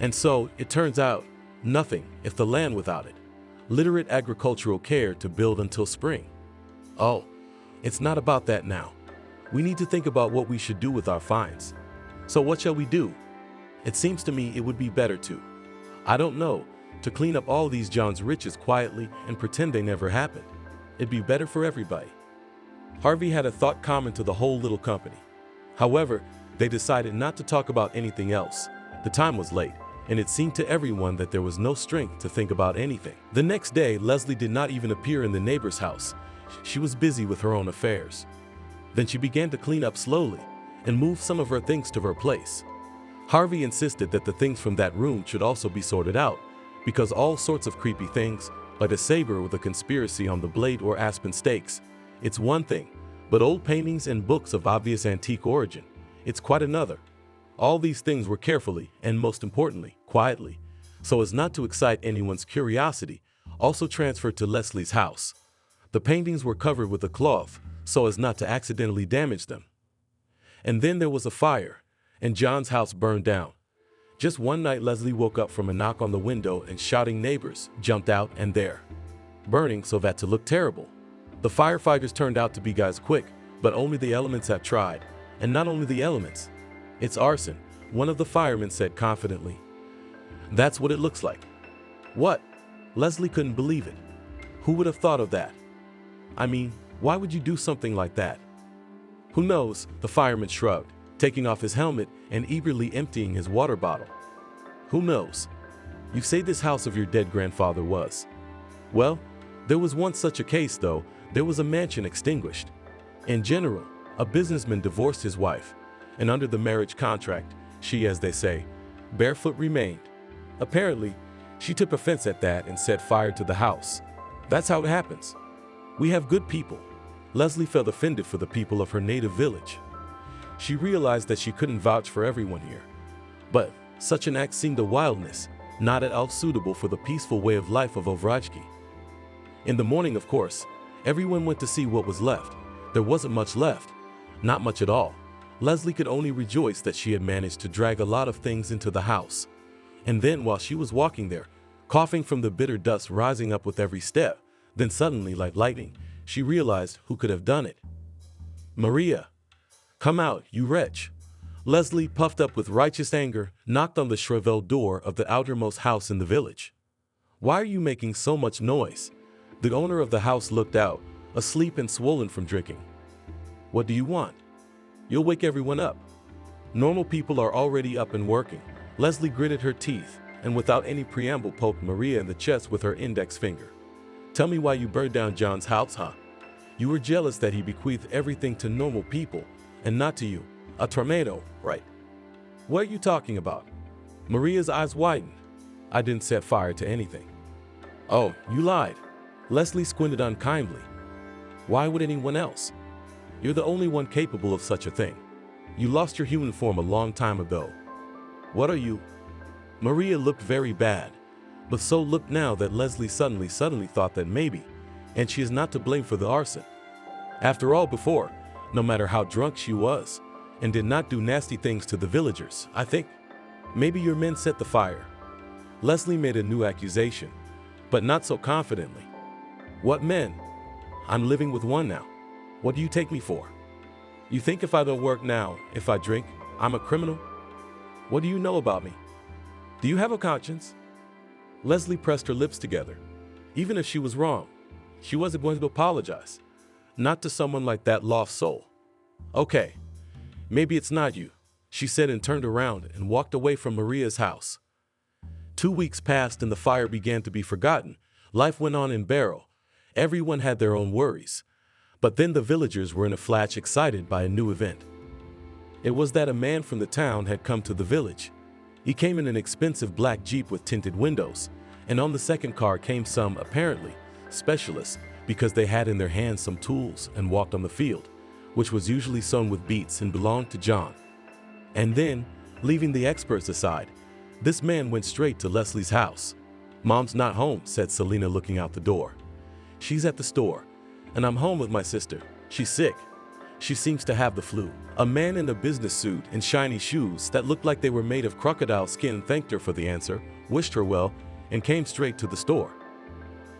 And so, it turns out, nothing if the land without it. Literate agricultural care to build until spring. Oh, it's not about that now. We need to think about what we should do with our finds. So what shall we do? It seems to me it would be better to, I don't know, to clean up all these John's riches quietly and pretend they never happened. It'd be better for everybody." Harvey had a thought common to the whole little company. However, they decided not to talk about anything else. The time was late, and it seemed to everyone that there was no strength to think about anything. The next day, Leslie did not even appear in the neighbor's house. She was busy with her own affairs. Then she began to clean up slowly and move some of her things to her place. Harvey insisted that the things from that room should also be sorted out, because all sorts of creepy things, like a saber with a conspiracy on the blade or aspen stakes, it's one thing, but old paintings and books of obvious antique origin, it's quite another. All these things were carefully, and most importantly, quietly, so as not to excite anyone's curiosity, also transferred to Leslie's house. The paintings were covered with a cloth, so as not to accidentally damage them. And then there was a fire, and John's house burned down. Just one night, Leslie woke up from a knock on the window, and shouting neighbors jumped out, and there, burning so that to look terrible. The firefighters turned out to be guys quick, but only the elements have tried, and not only the elements. "It's arson," one of the firemen said confidently. "That's what it looks like." "What?" Leslie couldn't believe it. Who would have thought of that? I mean, why would you do something like that? "Who knows?" the fireman shrugged, taking off his helmet and eagerly emptying his water bottle. "Who knows? You say this house of your dead grandfather was. Well, there was once such a case, though. There was a mansion extinguished. In general, a businessman divorced his wife, and under the marriage contract, she, as they say, barefoot remained. Apparently, she took offense at that and set fire to the house. That's how it happens. We have good people." Leslie felt offended for the people of her native village. She realized that she couldn't vouch for everyone here. But such an act seemed a wildness, not at all suitable for the peaceful way of life of Ovrajki. In the morning, of course, everyone went to see what was left. There wasn't much left. Not much at all. Leslie could only rejoice that she had managed to drag a lot of things into the house. And then while she was walking there, coughing from the bitter dust rising up with every step, then suddenly, like lightning, she realized who could have done it. "Maria! Come out, you wretch!" Leslie, puffed up with righteous anger, knocked on the shriveled door of the outermost house in the village. "Why are you making so much noise?" The owner of the house looked out, asleep and swollen from drinking. "What do you want? You'll wake everyone up. Normal people are already up and working." Leslie gritted her teeth, and without any preamble poked Maria in the chest with her index finger. "Tell me why you burned down John's house, huh? You were jealous that he bequeathed everything to normal people, and not to you, a tornado, right? What are you talking about?" Maria's eyes widened. "I didn't set fire to anything." "Oh, you lied." Leslie squinted unkindly. "Why would anyone else? You're the only one capable of such a thing. You lost your human form a long time ago. What are you?" Maria looked very bad, but so looked now that Leslie suddenly thought that maybe, and she is not to blame for the arson. After all, before, no matter how drunk she was, and did not do nasty things to the villagers, I think. Maybe your men set the fire. Leslie made a new accusation, but not so confidently. What men? I'm living with one now. What do you take me for? You think if I don't work now, if I drink, I'm a criminal? What do you know about me? Do you have a conscience? Leslie pressed her lips together. Even if she was wrong, she wasn't going to apologize. Not to someone like that lost soul. Okay, maybe it's not you, she said, and turned around and walked away from Maria's house. 2 weeks passed and the fire began to be forgotten. Life went on in Barrow. Everyone had their own worries. But then the villagers were in a flash excited by a new event. It was that a man from the town had come to the village. He came in an expensive black Jeep with tinted windows, and on the second car came some, apparently, specialists, because they had in their hands some tools and walked on the field, which was usually sown with beets and belonged to John. And then, leaving the experts aside, this man went straight to Leslie's house. "Mom's not home," said Selena, looking out the door. "She's at the store, and I'm home with my sister. She's sick. She seems to have the flu." A man in a business suit and shiny shoes that looked like they were made of crocodile skin thanked her for the answer, wished her well, and came straight to the store.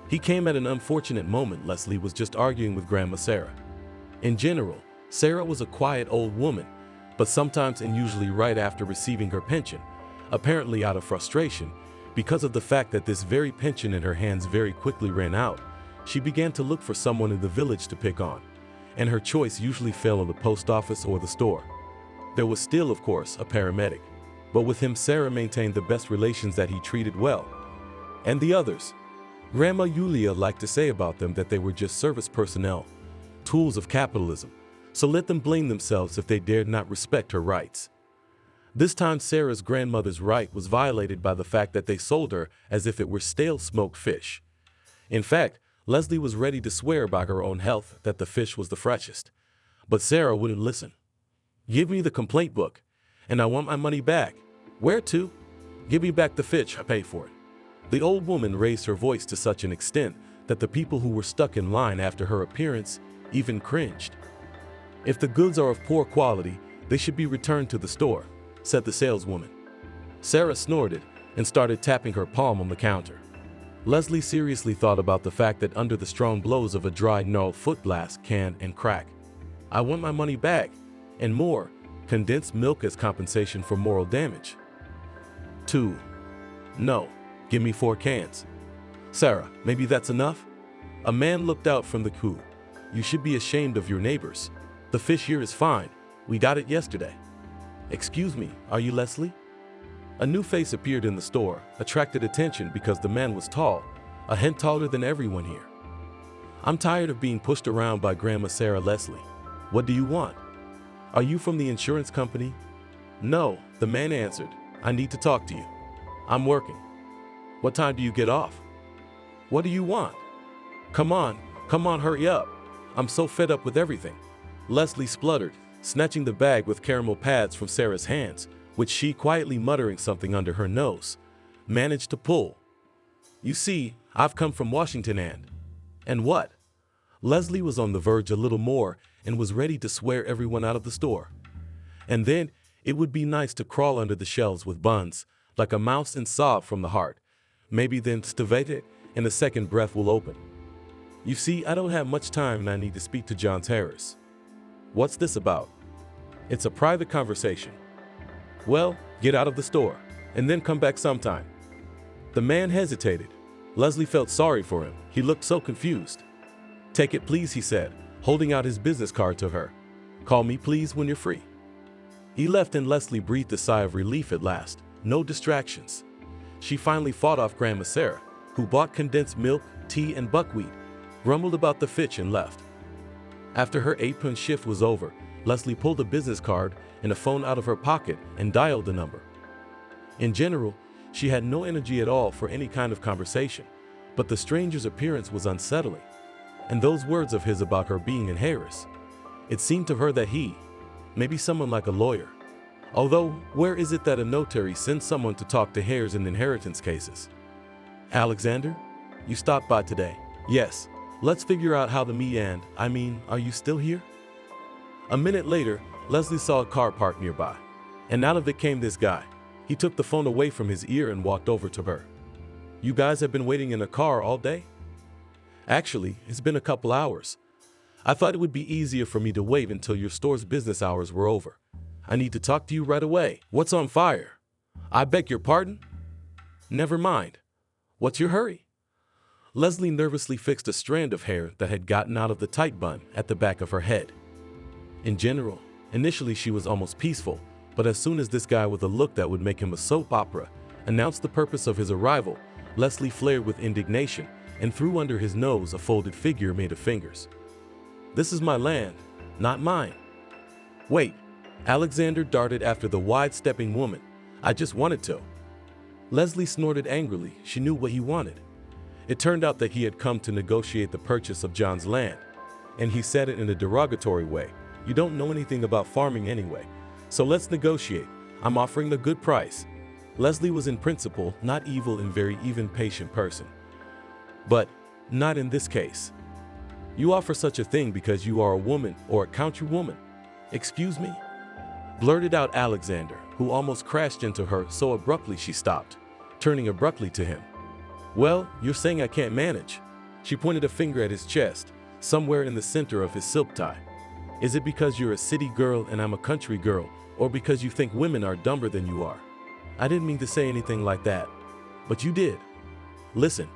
He came at an unfortunate moment. Leslie was just arguing with Grandma Sarah. In general, Sarah was a quiet old woman, but sometimes, and usually right after receiving her pension, apparently out of frustration, because of the fact that this very pension in her hands very quickly ran out, she began to look for someone in the village to pick on, and her choice usually fell on the post office or the store. There was still, of course, a paramedic, but with him Sarah maintained the best relations that he treated well. And the others? Grandma Yulia liked to say about them that they were just service personnel, tools of capitalism, so let them blame themselves if they dared not respect her rights. This time Sarah's grandmother's right was violated by the fact that they sold her as if it were stale smoked fish. In fact, Leslie was ready to swear by her own health that the fish was the freshest. But Sarah wouldn't listen. "Give me the complaint book, and I want my money back." "Where to?" "Give me back the fish, I pay for it." The old woman raised her voice to such an extent that the people who were stuck in line after her appearance even cringed. "If the goods are of poor quality, they should be returned to the store," said the saleswoman. Sarah snorted and started tapping her palm on the counter. Leslie seriously thought about the fact that under the strong blows of a dry, gnarled foot glass can and crack. "I want my money back, and more, condensed milk as compensation for moral damage." 2. "No, give me 4 cans. "Sarah, maybe that's enough?" A man looked out from the queue. "You should be ashamed of your neighbors. The fish here is fine. We got it yesterday." "Excuse me, are you Leslie?" A new face appeared in the store, attracted attention because the man was tall, a hint taller than everyone here. "I'm tired of being pushed around by Grandma Sarah. Leslie, what do you want?" "Are you from the insurance company?" "No," the man answered. "I need to talk to you. I'm working." "What time do you get off?" "What do you want?" Come on, hurry up. I'm so fed up with everything." Leslie spluttered, snatching the bag with caramel pads from Sarah's hands, which she, quietly muttering something under her nose, managed to pull. "You see, I've come from Washington and what?" Leslie was on the verge a little more and was ready to swear everyone out of the store. And then it would be nice to crawl under the shelves with buns, like a mouse, and sob from the heart. Maybe then stavate and a second breath will open. "You see, I don't have much time and I need to speak to John Harris." "What's this about?" "It's a private conversation." "Well, get out of the store, and then come back sometime." The man hesitated. Leslie felt sorry for him. He looked so confused. "Take it, please," he said, holding out his business card to her. "Call me, please, when you're free." He left and Leslie breathed a sigh of relief at last. No distractions. She finally fought off Grandma Sarah, who bought condensed milk, tea, and buckwheat, grumbled about the fish, and left. After her 8-pound shift was over, Leslie pulled a business card and a phone out of her pocket and dialed the number. In general, she had no energy at all for any kind of conversation, but the stranger's appearance was unsettling, and those words of his about her being in Harris. It seemed to her that he, maybe someone like a lawyer. Although, where is it that a notary sends someone to talk to heirs in inheritance cases? "Alexander, you stopped by today." "Yes, Let's figure out how to meet and, are you still here? A minute later, Leslie saw a car parked nearby, and out of it came this guy. He took the phone away from his ear and walked over to her. You guys have been waiting in a car all day? Actually, it's been a couple hours. I thought it would be easier for me to wait until your store's business hours were over. I need to talk to you right away. What's on fire? I beg your pardon? Never mind. What's your hurry? Leslie nervously fixed a strand of hair that had gotten out of the tight bun at the back of her head. In general, initially she was almost peaceful, but as soon as this guy with a look that would make him a soap opera announced the purpose of his arrival, Leslie flared with indignation and threw under his nose a folded figure made of fingers. This is my land, not mine. Wait, Alexander darted after the wide-stepping woman. I just wanted to. Leslie snorted angrily. She knew what he wanted. It turned out that he had come to negotiate the purchase of John's land, and he said it in a derogatory way. You don't know anything about farming anyway, so let's negotiate. I'm offering a good price. Leslie was in principle not evil and very even patient person. But not in this case. You offer such a thing because you are a woman or a country woman. Excuse me? Blurted out Alexander, who almost crashed into her so abruptly she stopped, turning abruptly to him. Well, you're saying I can't manage. She pointed a finger at his chest, somewhere in the center of his silk tie. Is it because you're a city girl and I'm a country girl, or because you think women are dumber than you are? I didn't mean to say anything like that, but you did. Listen.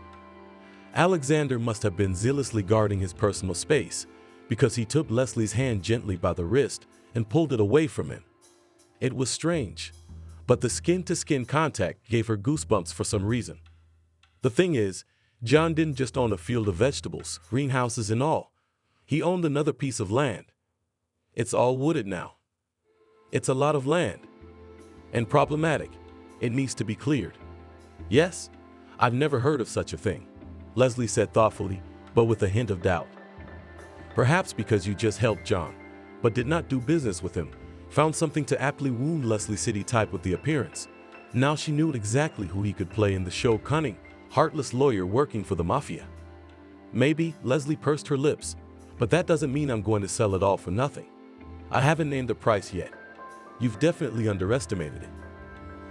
Alexander must have been zealously guarding his personal space, because he took Leslie's hand gently by the wrist and pulled it away from him. It was strange, but the skin-to-skin contact gave her goosebumps for some reason. The thing is, John didn't just own a field of vegetables, greenhouses and all. He owned another piece of land. It's all wooded now. It's a lot of land. And problematic. It needs to be cleared. Yes, I've never heard of such a thing, Leslie said thoughtfully, but with a hint of doubt. Perhaps because you just helped John, but did not do business with him, found something to aptly wound Leslie's city type with the appearance. Now she knew exactly who he could play in the show, cunning, heartless lawyer working for the mafia. Maybe, Leslie pursed her lips, but that doesn't mean I'm going to sell it all for nothing. I haven't named the price yet. You've definitely underestimated it.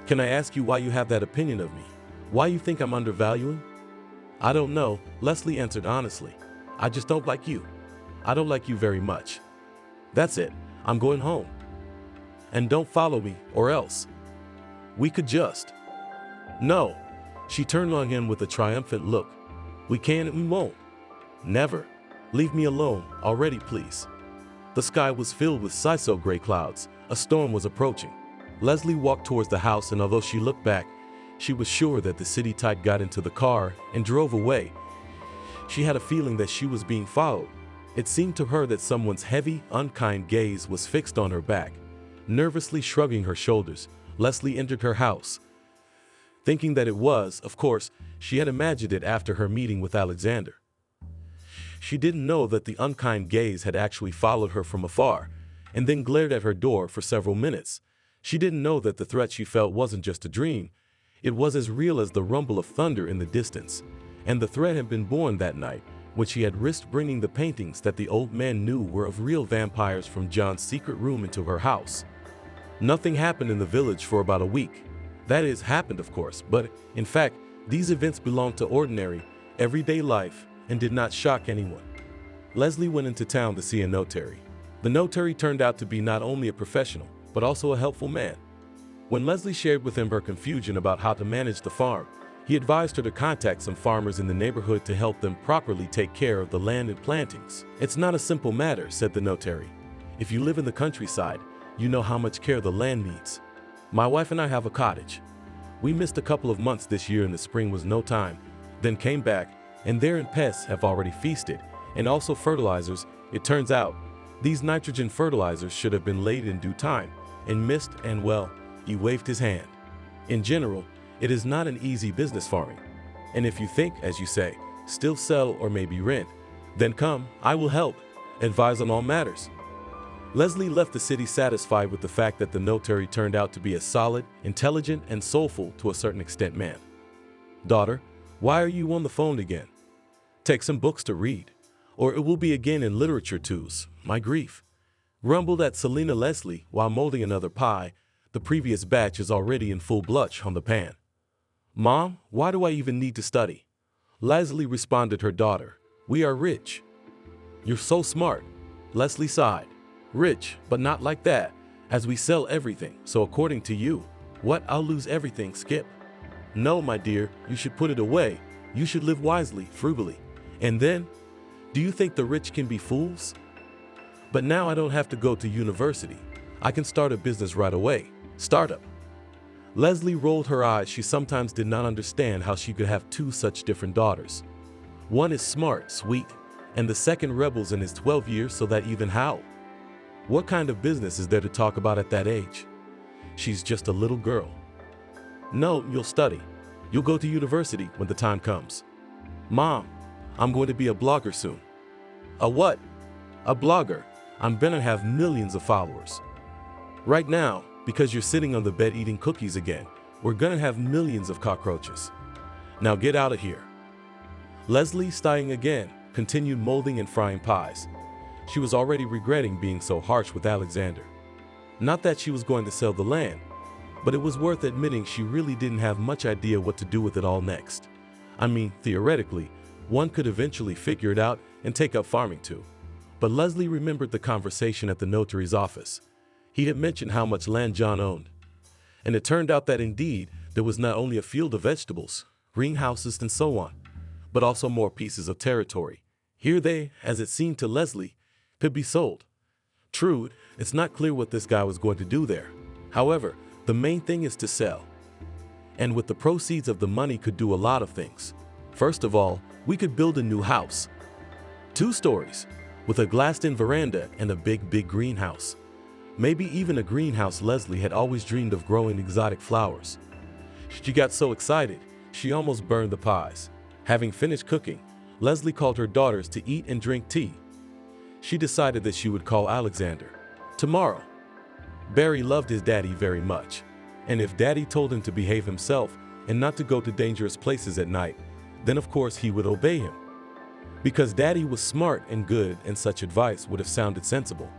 Can I ask you why you have that opinion of me? Why you think I'm undervaluing? I don't know, Leslie answered honestly. I just don't like you. I don't like you very much. That's it. I'm going home. And don't follow me, or else. We could just. No. She turned on him with a triumphant look. We can and we won't. Never. Leave me alone, already, please. The sky was filled with siso gray clouds. A storm was approaching. Leslie walked towards the house, and although she looked back, she was sure that the city type got into the car and drove away. She had a feeling that she was being followed. It seemed to her that someone's heavy, unkind gaze was fixed on her back. Nervously shrugging her shoulders, Leslie entered her house. Thinking that it was, of course, she had imagined it after her meeting with Alexander. She didn't know that the unkind gaze had actually followed her from afar, and then glared at her door for several minutes. She didn't know that the threat she felt wasn't just a dream. It was as real as the rumble of thunder in the distance, and the threat had been born that night, when she had risked bringing the paintings that the old man knew were of real vampires from John's secret room into her house. Nothing happened in the village for about a week. That is, happened of course, but in fact, these events belonged to ordinary, everyday life and did not shock anyone. Leslie went into town to see a notary. The notary turned out to be not only a professional, but also a helpful man. When Leslie shared with him her confusion about how to manage the farm, he advised her to contact some farmers in the neighborhood to help them properly take care of the land and plantings. It's not a simple matter, said the notary. If you live in the countryside, you know how much care the land needs. My wife and I have a cottage. We missed a couple of months this year, and the spring was no time, then came back, and therein pests have already feasted, and also fertilizers. It turns out, these nitrogen fertilizers should have been laid in due time, and missed, and well, he waved his hand. In general, it is not an easy business farming. And if you think, as you say, still sell or maybe rent, then come, I will help, advise on all matters. Leslie left the city satisfied with the fact that the notary turned out to be a solid, intelligent, and soulful to a certain extent man. Daughter, why are you on the phone again? Take some books to read. or it will be again in literature twos, my grief. Rumbled at Selena Leslie while molding another pie. The previous batch is already in full blush on the pan. Mom, why do I even need to study? Leslie responded her daughter. We are rich. You're so smart. Leslie sighed. Rich, but not like that, as we sell everything. So according to you, what? I'll lose everything, Skip. No, my dear, you should put it away. You should live wisely, frugally. And then, do you think the rich can be fools? But now I don't have to go to university. I can start a business right away. Startup. Leslie rolled her eyes. She sometimes did not understand how she could have two such different daughters. One is smart, sweet, and the second rebels in his 12 years, so that even how? What kind of business is there to talk about at that age? She's just a little girl. No, you'll study. You'll go to university when the time comes. Mom, I'm going to be a blogger soon. A what? A blogger. I'm gonna have millions of followers. Right now, because you're sitting on the bed eating cookies again, we're gonna have millions of cockroaches. Now get out of here. Leslie, sighing again, continued molding and frying pies. She was already regretting being so harsh with Alexander. Not that she was going to sell the land, but it was worth admitting she really didn't have much idea what to do with it all next. I mean, theoretically, one could eventually figure it out and take up farming too. But Leslie remembered the conversation at the notary's office. He had mentioned how much land John owned. And it turned out that indeed, there was not only a field of vegetables, greenhouses and so on, but also more pieces of territory. Here they, as it seemed to Leslie, could be sold. True, it's not clear what this guy was going to do there. However, the main thing is to sell. And with the proceeds of the money could do a lot of things. First of all, we could build a new house. 2 stories, with a glassed-in veranda and a big greenhouse. Maybe even a greenhouse. Leslie had always dreamed of growing exotic flowers. She got so excited, she almost burned the pies. Having finished cooking, Leslie called her daughters to eat and drink tea. She decided that she would call Alexander tomorrow. Barry loved his daddy very much, and if daddy told him to behave himself and not to go to dangerous places at night, then of course he would obey him. Because daddy was smart and good, and such advice would have sounded sensible.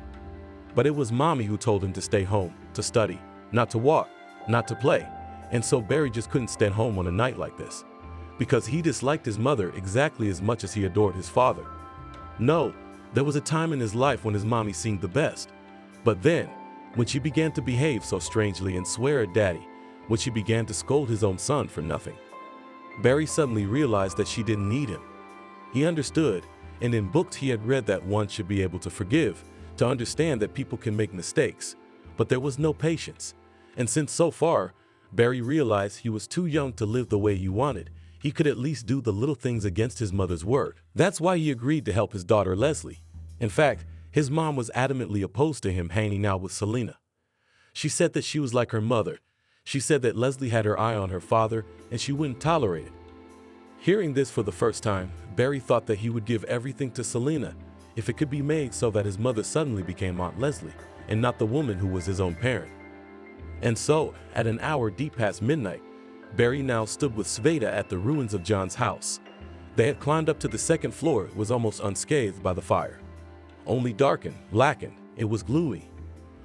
But it was mommy who told him to stay home, to study, not to walk, not to play, and so Barry just couldn't stay home on a night like this, because he disliked his mother exactly as much as he adored his father. No, there was a time in his life when his mommy seemed the best, but then, when she began to behave so strangely and swear at daddy, when she began to scold his own son for nothing, Barry suddenly realized that she didn't need him. He understood, and in books he had read that one should be able to forgive, to understand that people can make mistakes, but there was no patience. And since so far, Barry realized he was too young to live the way he wanted, he could at least do the little things against his mother's word. That's why he agreed to help his daughter Leslie. In fact, his mom was adamantly opposed to him hanging out with Selena. She said that she was like her mother. She said that Leslie had her eye on her father and she wouldn't tolerate it. Hearing this for the first time, Barry thought that he would give everything to Selena if it could be made so that his mother suddenly became Aunt Leslie and not the woman who was his own parent. And so, at an hour deep past midnight, Barry now stood with Sveta at the ruins of John's house. They had climbed up to the 2nd floor. It was almost unscathed by the fire. Only darkened, blackened, it was gloomy.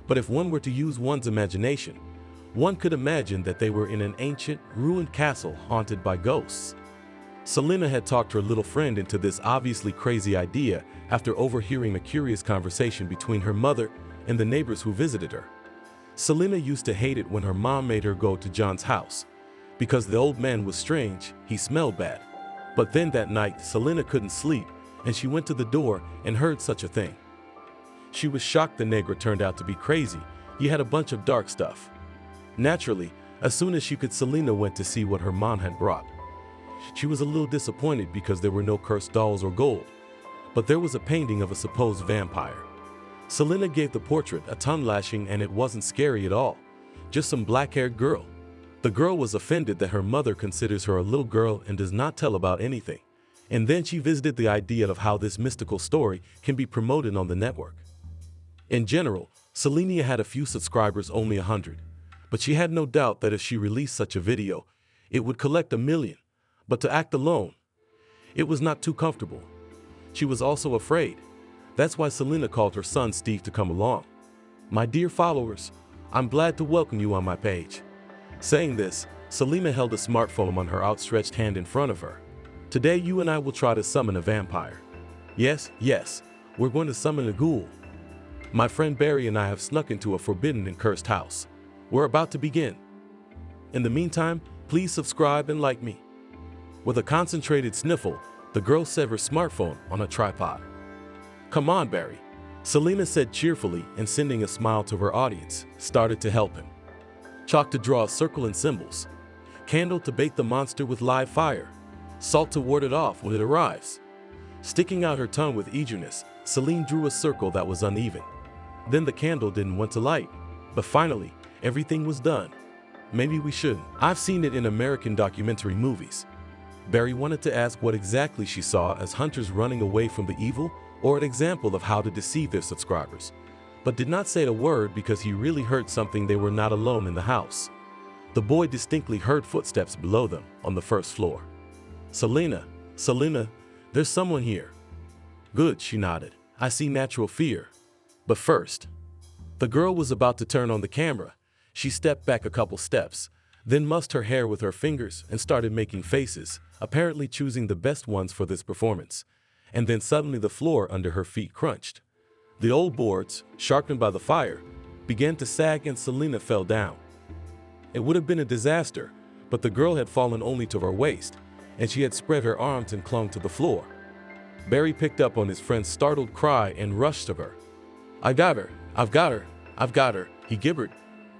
But if one were to use one's imagination, one could imagine that they were in an ancient, ruined castle haunted by ghosts. Selena had talked her little friend into this obviously crazy idea after overhearing a curious conversation between her mother and the neighbors who visited her. Selena used to hate it when her mom made her go to John's house, because the old man was strange, he smelled bad. But then that night, Selena couldn't sleep, and she went to the door and heard such a thing. She was shocked the negro turned out to be crazy. He had a bunch of dark stuff. Naturally, as soon as she could, Selena went to see what her mom had brought. She was a little disappointed because there were no cursed dolls or gold, but there was a painting of a supposed vampire. Selena gave the portrait a tongue lashing, and it wasn't scary at all, just some black-haired girl. The girl was offended that her mother considers her a little girl and does not tell about anything. And then she visited the idea of how this mystical story can be promoted on the network. In general, Selena had a few subscribers, only 100, but she had no doubt that if she released such a video, it would collect 1 million. But to act alone, it was not too comfortable. She was also afraid. That's why Selena called her son Steve to come along. My dear followers, I'm glad to welcome you on my page. Saying this, Selena held a smartphone on her outstretched hand in front of her. Today you and I will try to summon a vampire. Yes, we're going to summon a ghoul. My friend Barry and I have snuck into a forbidden and cursed house. We're about to begin. In the meantime, please subscribe and like me. With a concentrated sniffle, the girl set her smartphone on a tripod. Come on, Barry, Selena said cheerfully, and sending a smile to her audience, started to help him. Chalk to draw a circle and symbols. Candle to bait the monster with live fire. Salt to ward it off when it arrives. Sticking out her tongue with eagerness, Celine drew a circle that was uneven. Then the candle didn't want to light. But finally, everything was done. Maybe we shouldn't. I've seen it in American documentary movies. Barry wanted to ask what exactly she saw as hunters running away from the evil, or an example of how to deceive their subscribers, but did not say a word because he really heard something. They were not alone in the house. The boy distinctly heard footsteps below them on the first floor. Selena, there's someone here. Good, she nodded. I see natural fear. But first, the girl was about to turn on the camera. She stepped back a couple steps, then mussed her hair with her fingers and started making faces, apparently choosing the best ones for this performance. And then suddenly the floor under her feet crunched. The old boards, sharpened by the fire, began to sag and Selena fell down. It would have been a disaster, but the girl had fallen only to her waist, and she had spread her arms and clung to the floor. Barry picked up on his friend's startled cry and rushed to her. I've got her, he gibbered,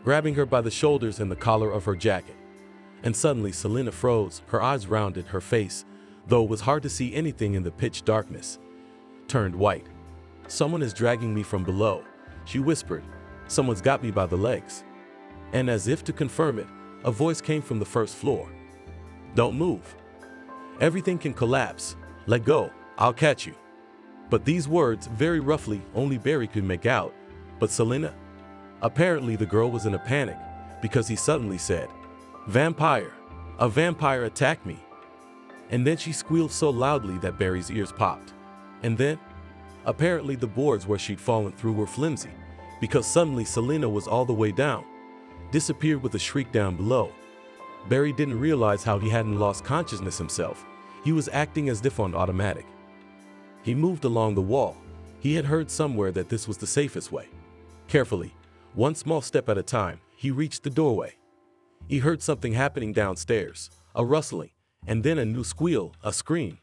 grabbing her by the shoulders and the collar of her jacket. And suddenly Selena froze, her eyes rounded, her face, though it was hard to see anything in the pitch darkness, turned white. Someone is dragging me from below, she whispered. Someone's got me by the legs. And as if to confirm it, a voice came from the first floor. Don't move. Everything can collapse. Let go. I'll catch you. But these words, very roughly, only Barry could make out. But Selena? Apparently the girl was in a panic, because he suddenly said, Vampire! A vampire attacked me! And then she squealed so loudly that Barry's ears popped. And then, apparently the boards where she'd fallen through were flimsy, because suddenly Selena was all the way down, disappeared with a shriek down below. Barry didn't realize how he hadn't lost consciousness himself. He was acting as if on automatic. He moved along the wall. He had heard somewhere that this was the safest way. Carefully, one small step at a time, he reached the doorway. He heard something happening downstairs, a rustling, and then a new squeal, a scream.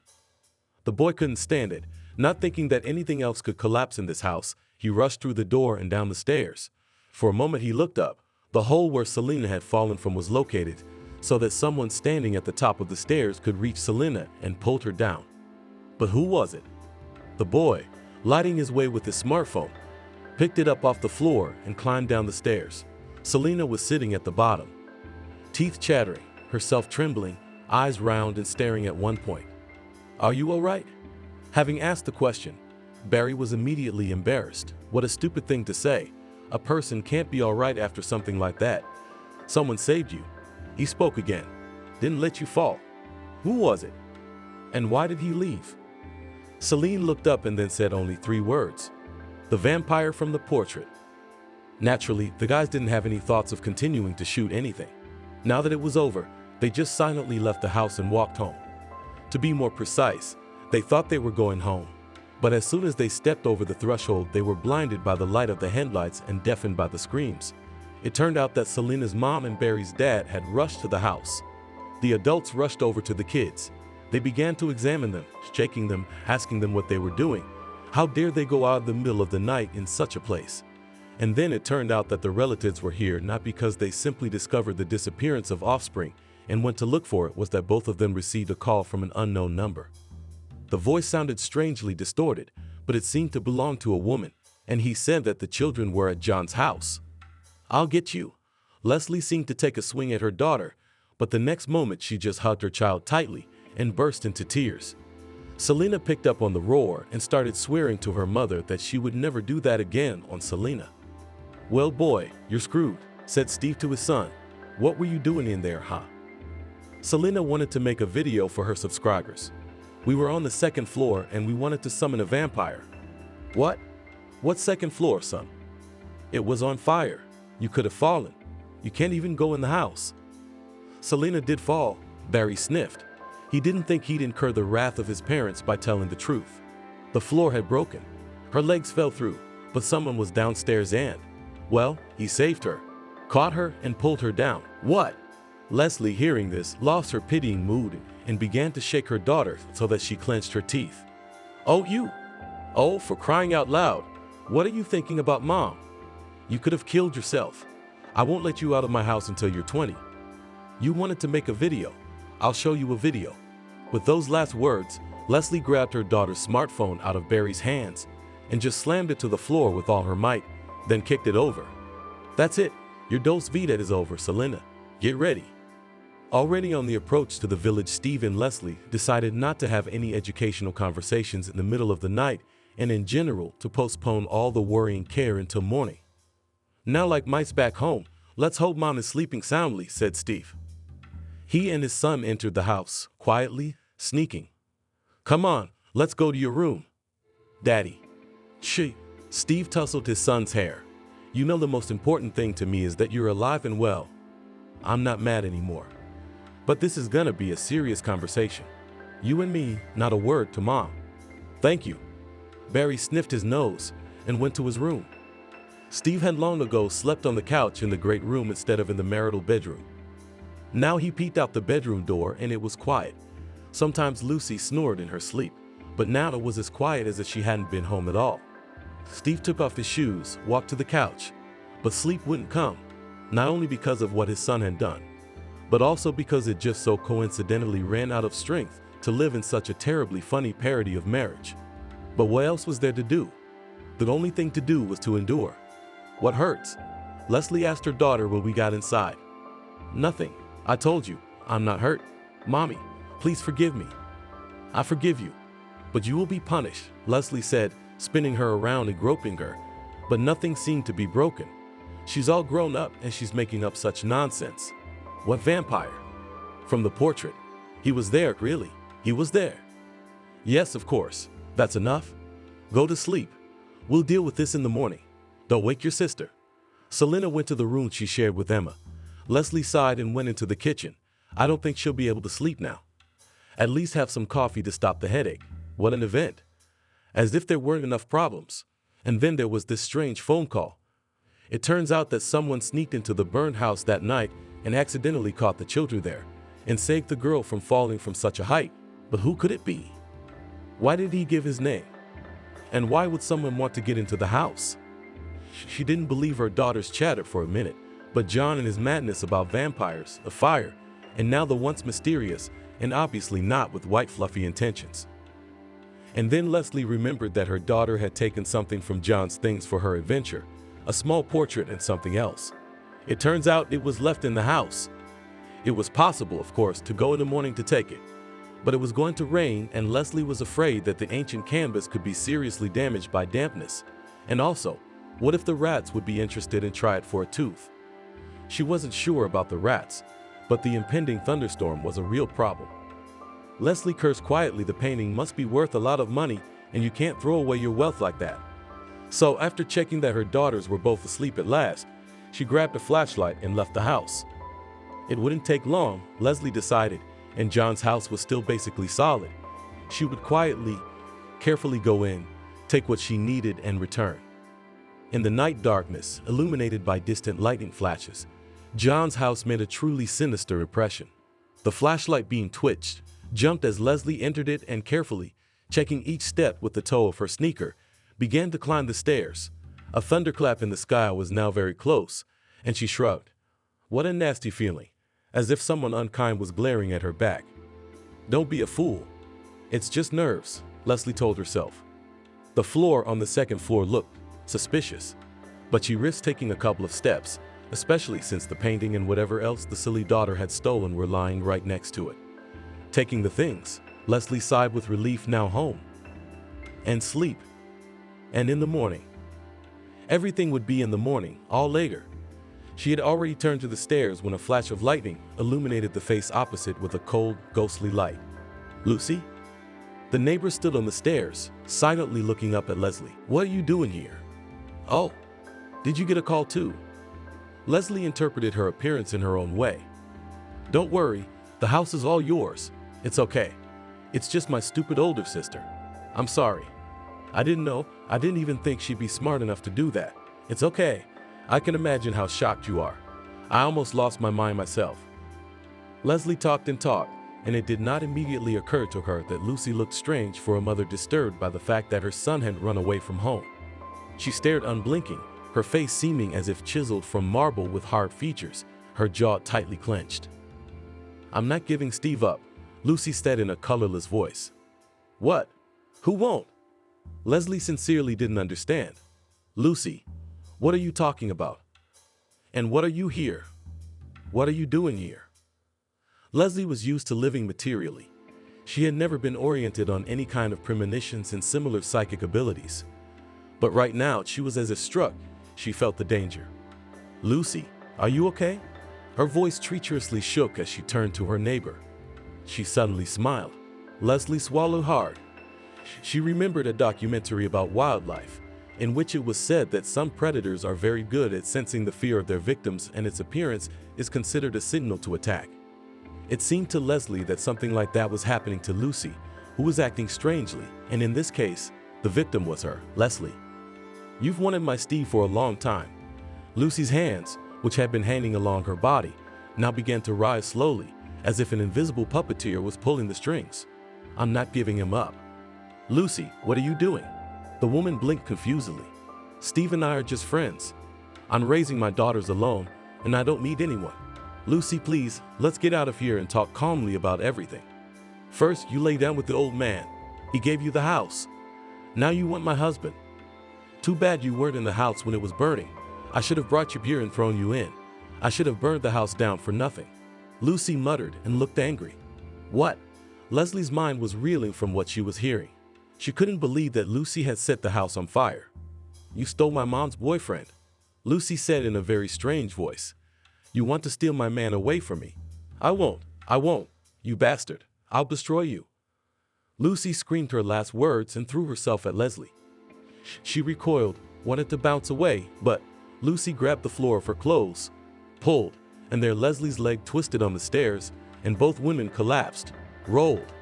The boy couldn't stand it. Not thinking that anything else could collapse in this house, he rushed through the door and down the stairs. For a moment he looked up. The hole where Selena had fallen from was located, so that someone standing at the top of the stairs could reach Selena and pulled her down. But who was it? The boy, lighting his way with his smartphone, picked it up off the floor and climbed down the stairs. Selena was sitting at the bottom, teeth chattering, herself trembling, eyes round and staring at one point. Are you all right? Having asked the question, Barry was immediately embarrassed. What a stupid thing to say. A person can't be all right after something like that. Someone saved you. He spoke again. Didn't let you fall. Who was it? And why did he leave? Celine looked up and then said only 3 words. The vampire from the portrait. Naturally, the guys didn't have any thoughts of continuing to shoot anything. Now that it was over, they just silently left the house and walked home. To be more precise, they thought they were going home. But as soon as they stepped over the threshold, they were blinded by the light of the headlights and deafened by the screams. It turned out that Selena's mom and Barry's dad had rushed to the house. The adults rushed over to the kids. They began to examine them, shaking them, asking them what they were doing. How dare they go out in the middle of the night in such a place? And then it turned out that the relatives were here not because they simply discovered the disappearance of offspring and went to look for it, was that both of them received a call from an unknown number. The voice sounded strangely distorted, but it seemed to belong to a woman, and he said that the children were at John's house. I'll get you. Leslie seemed to take a swing at her daughter, but the next moment she just hugged her child tightly and burst into tears. Selena picked up on the roar and started swearing to her mother that she would never do that again on Selena. Well, boy, you're screwed, said Steve to his son. What were you doing in there, huh? Selena wanted to make a video for her subscribers. We were on the second floor and we wanted to summon a vampire. What? What second floor, son? It was on fire. You could have fallen. You can't even go in the house. Selena did fall, Barry sniffed. He didn't think he'd incur the wrath of his parents by telling the truth. The floor had broken. Her legs fell through, but someone was downstairs and, well, he saved her, caught her and pulled her down. What? Leslie, hearing this, lost her pitying mood and began to shake her daughter so that she clenched her teeth. Oh, you! Oh, for crying out loud! What are you thinking about, Mom? You could have killed yourself. I won't let you out of my house until you're 20. You wanted to make a video. I'll show you a video. With those last words, Leslie grabbed her daughter's smartphone out of Barry's hands and just slammed it to the floor with all her might, then kicked it over. That's it. Your Dos Vida is over, Selena. Get ready. Already on the approach to the village, Steve and Leslie decided not to have any educational conversations in the middle of the night and in general to postpone all the worrying care until morning. Now like mice back home, let's hope Mom is sleeping soundly, said Steve. He and his son entered the house, quietly, sneaking. Come on, let's go to your room. Daddy. Steve tousled his son's hair. You know the most important thing to me is that you're alive and well. I'm not mad anymore. But this is gonna be a serious conversation. You and me, not a word to Mom. Thank you. Barry sniffed his nose and went to his room. Steve had long ago slept on the couch in the great room instead of in the marital bedroom. Now he peeked out the bedroom door and it was quiet. Sometimes Lucy snored in her sleep, but now it was as quiet as if she hadn't been home at all. Steve took off his shoes, walked to the couch, but sleep wouldn't come, not only because of what his son had done, but also because it just so coincidentally ran out of strength to live in such a terribly funny parody of marriage. But what else was there to do? The only thing to do was to endure. What hurts? Leslie asked her daughter when we got inside. Nothing. I told you, I'm not hurt. Mommy, please forgive me. I forgive you. But you will be punished, Leslie said, spinning her around and groping her. But nothing seemed to be broken. She's all grown up and she's making up such nonsense. What vampire? From the portrait. He was there, really. He was there. Yes, of course. That's enough. Go to sleep. We'll deal with this in the morning. Don't wake your sister. Selena went to the room she shared with Emma. Leslie sighed and went into the kitchen. I don't think she'll be able to sleep now. At least have some coffee to stop the headache. What an event. As if there weren't enough problems. And then there was this strange phone call. It turns out that someone sneaked into the burned house that night and accidentally caught the children there and saved the girl from falling from such a height. But who could it be? Why did he give his name? And why would someone want to get into the house? She didn't believe her daughter's chatter for a minute, but John and his madness about vampires, a fire, and now the once mysterious and obviously not with white fluffy intentions. And then Leslie remembered that her daughter had taken something from John's things for her adventure, a small portrait and something else. It turns out it was left in the house. It was possible, of course, to go in the morning to take it, but it was going to rain and Leslie was afraid that the ancient canvas could be seriously damaged by dampness. And also, what if the rats would be interested and try it for a tooth? She wasn't sure about the rats, but the impending thunderstorm was a real problem. Leslie cursed quietly. The painting must be worth a lot of money and you can't throw away your wealth like that. So after checking that her daughters were both asleep at last, she grabbed a flashlight and left the house. It wouldn't take long, Leslie decided, and John's house was still basically solid. She would quietly, carefully go in, take what she needed and return. In the night darkness, illuminated by distant lightning flashes, John's house made a truly sinister impression. The flashlight beam twitched, jumped as Leslie entered it and carefully, checking each step with the toe of her sneaker, began to climb the stairs. A thunderclap in the sky was now very close, and she shrugged. What a nasty feeling, as if someone unkind was glaring at her back. Don't be a fool. It's just nerves, Leslie told herself. The floor on the second floor looked suspicious, but she risked taking a couple of steps, especially since the painting and whatever else the silly daughter had stolen were lying right next to it. Taking the things, Leslie sighed with relief. Now home. And sleep. And in the morning. Everything would be in the morning, all later. She had already turned to the stairs when a flash of lightning illuminated the face opposite with a cold, ghostly light. Lucy? The neighbor stood on the stairs, silently looking up at Leslie. "What are you doing here?" "Oh, did you get a call too?" Leslie interpreted her appearance in her own way. "Don't worry, the house is all yours. It's okay. It's just my stupid older sister. I'm sorry. I didn't know. I didn't even think she'd be smart enough to do that. It's okay. I can imagine how shocked you are. I almost lost my mind myself." Leslie talked and talked, and it did not immediately occur to her that Lucy looked strange for a mother disturbed by the fact that her son had run away from home. She stared unblinking, her face seeming as if chiseled from marble with hard features, her jaw tightly clenched. "I'm not giving Steve up," Lucy said in a colorless voice. "What? Who won't?" Leslie sincerely didn't understand. "Lucy, what are you talking about? And what are you here? What are you doing here?" Leslie was used to living materially. She had never been oriented on any kind of premonitions and similar psychic abilities. But right now, she was as if struck. She felt the danger. "Lucy, are you okay?" Her voice treacherously shook as she turned to her neighbor. She suddenly smiled. Leslie swallowed hard. She remembered a documentary about wildlife, in which it was said that some predators are very good at sensing the fear of their victims, and its appearance is considered a signal to attack. It seemed to Leslie that something like that was happening to Lucy, who was acting strangely, and in this case, the victim was her, Leslie. "You've wanted my Steve for a long time." Lucy's hands, which had been hanging along her body, now began to rise slowly, as if an invisible puppeteer was pulling the strings. "I'm not giving him up." "Lucy, what are you doing?" The woman blinked confusedly. "Steve and I are just friends. I'm raising my daughters alone, and I don't need anyone." "Lucy, please, let's get out of here and talk calmly about everything. First, you lay down with the old man. He gave you the house. Now you want my husband. Too bad you weren't in the house when it was burning. I should have brought you here and thrown you in. I should have burned the house down for nothing." Lucy muttered and looked angry. "What?" Leslie's mind was reeling from what she was hearing. She couldn't believe that Lucy had set the house on fire. "You stole my mom's boyfriend," Lucy said in a very strange voice. "You want to steal my man away from me? I won't, you bastard. I'll destroy you." Lucy screamed her last words and threw herself at Leslie. She recoiled, wanted to bounce away, but Lucy grabbed the floor of her clothes, pulled, and there Leslie's leg twisted on the stairs, and both women collapsed, rolled.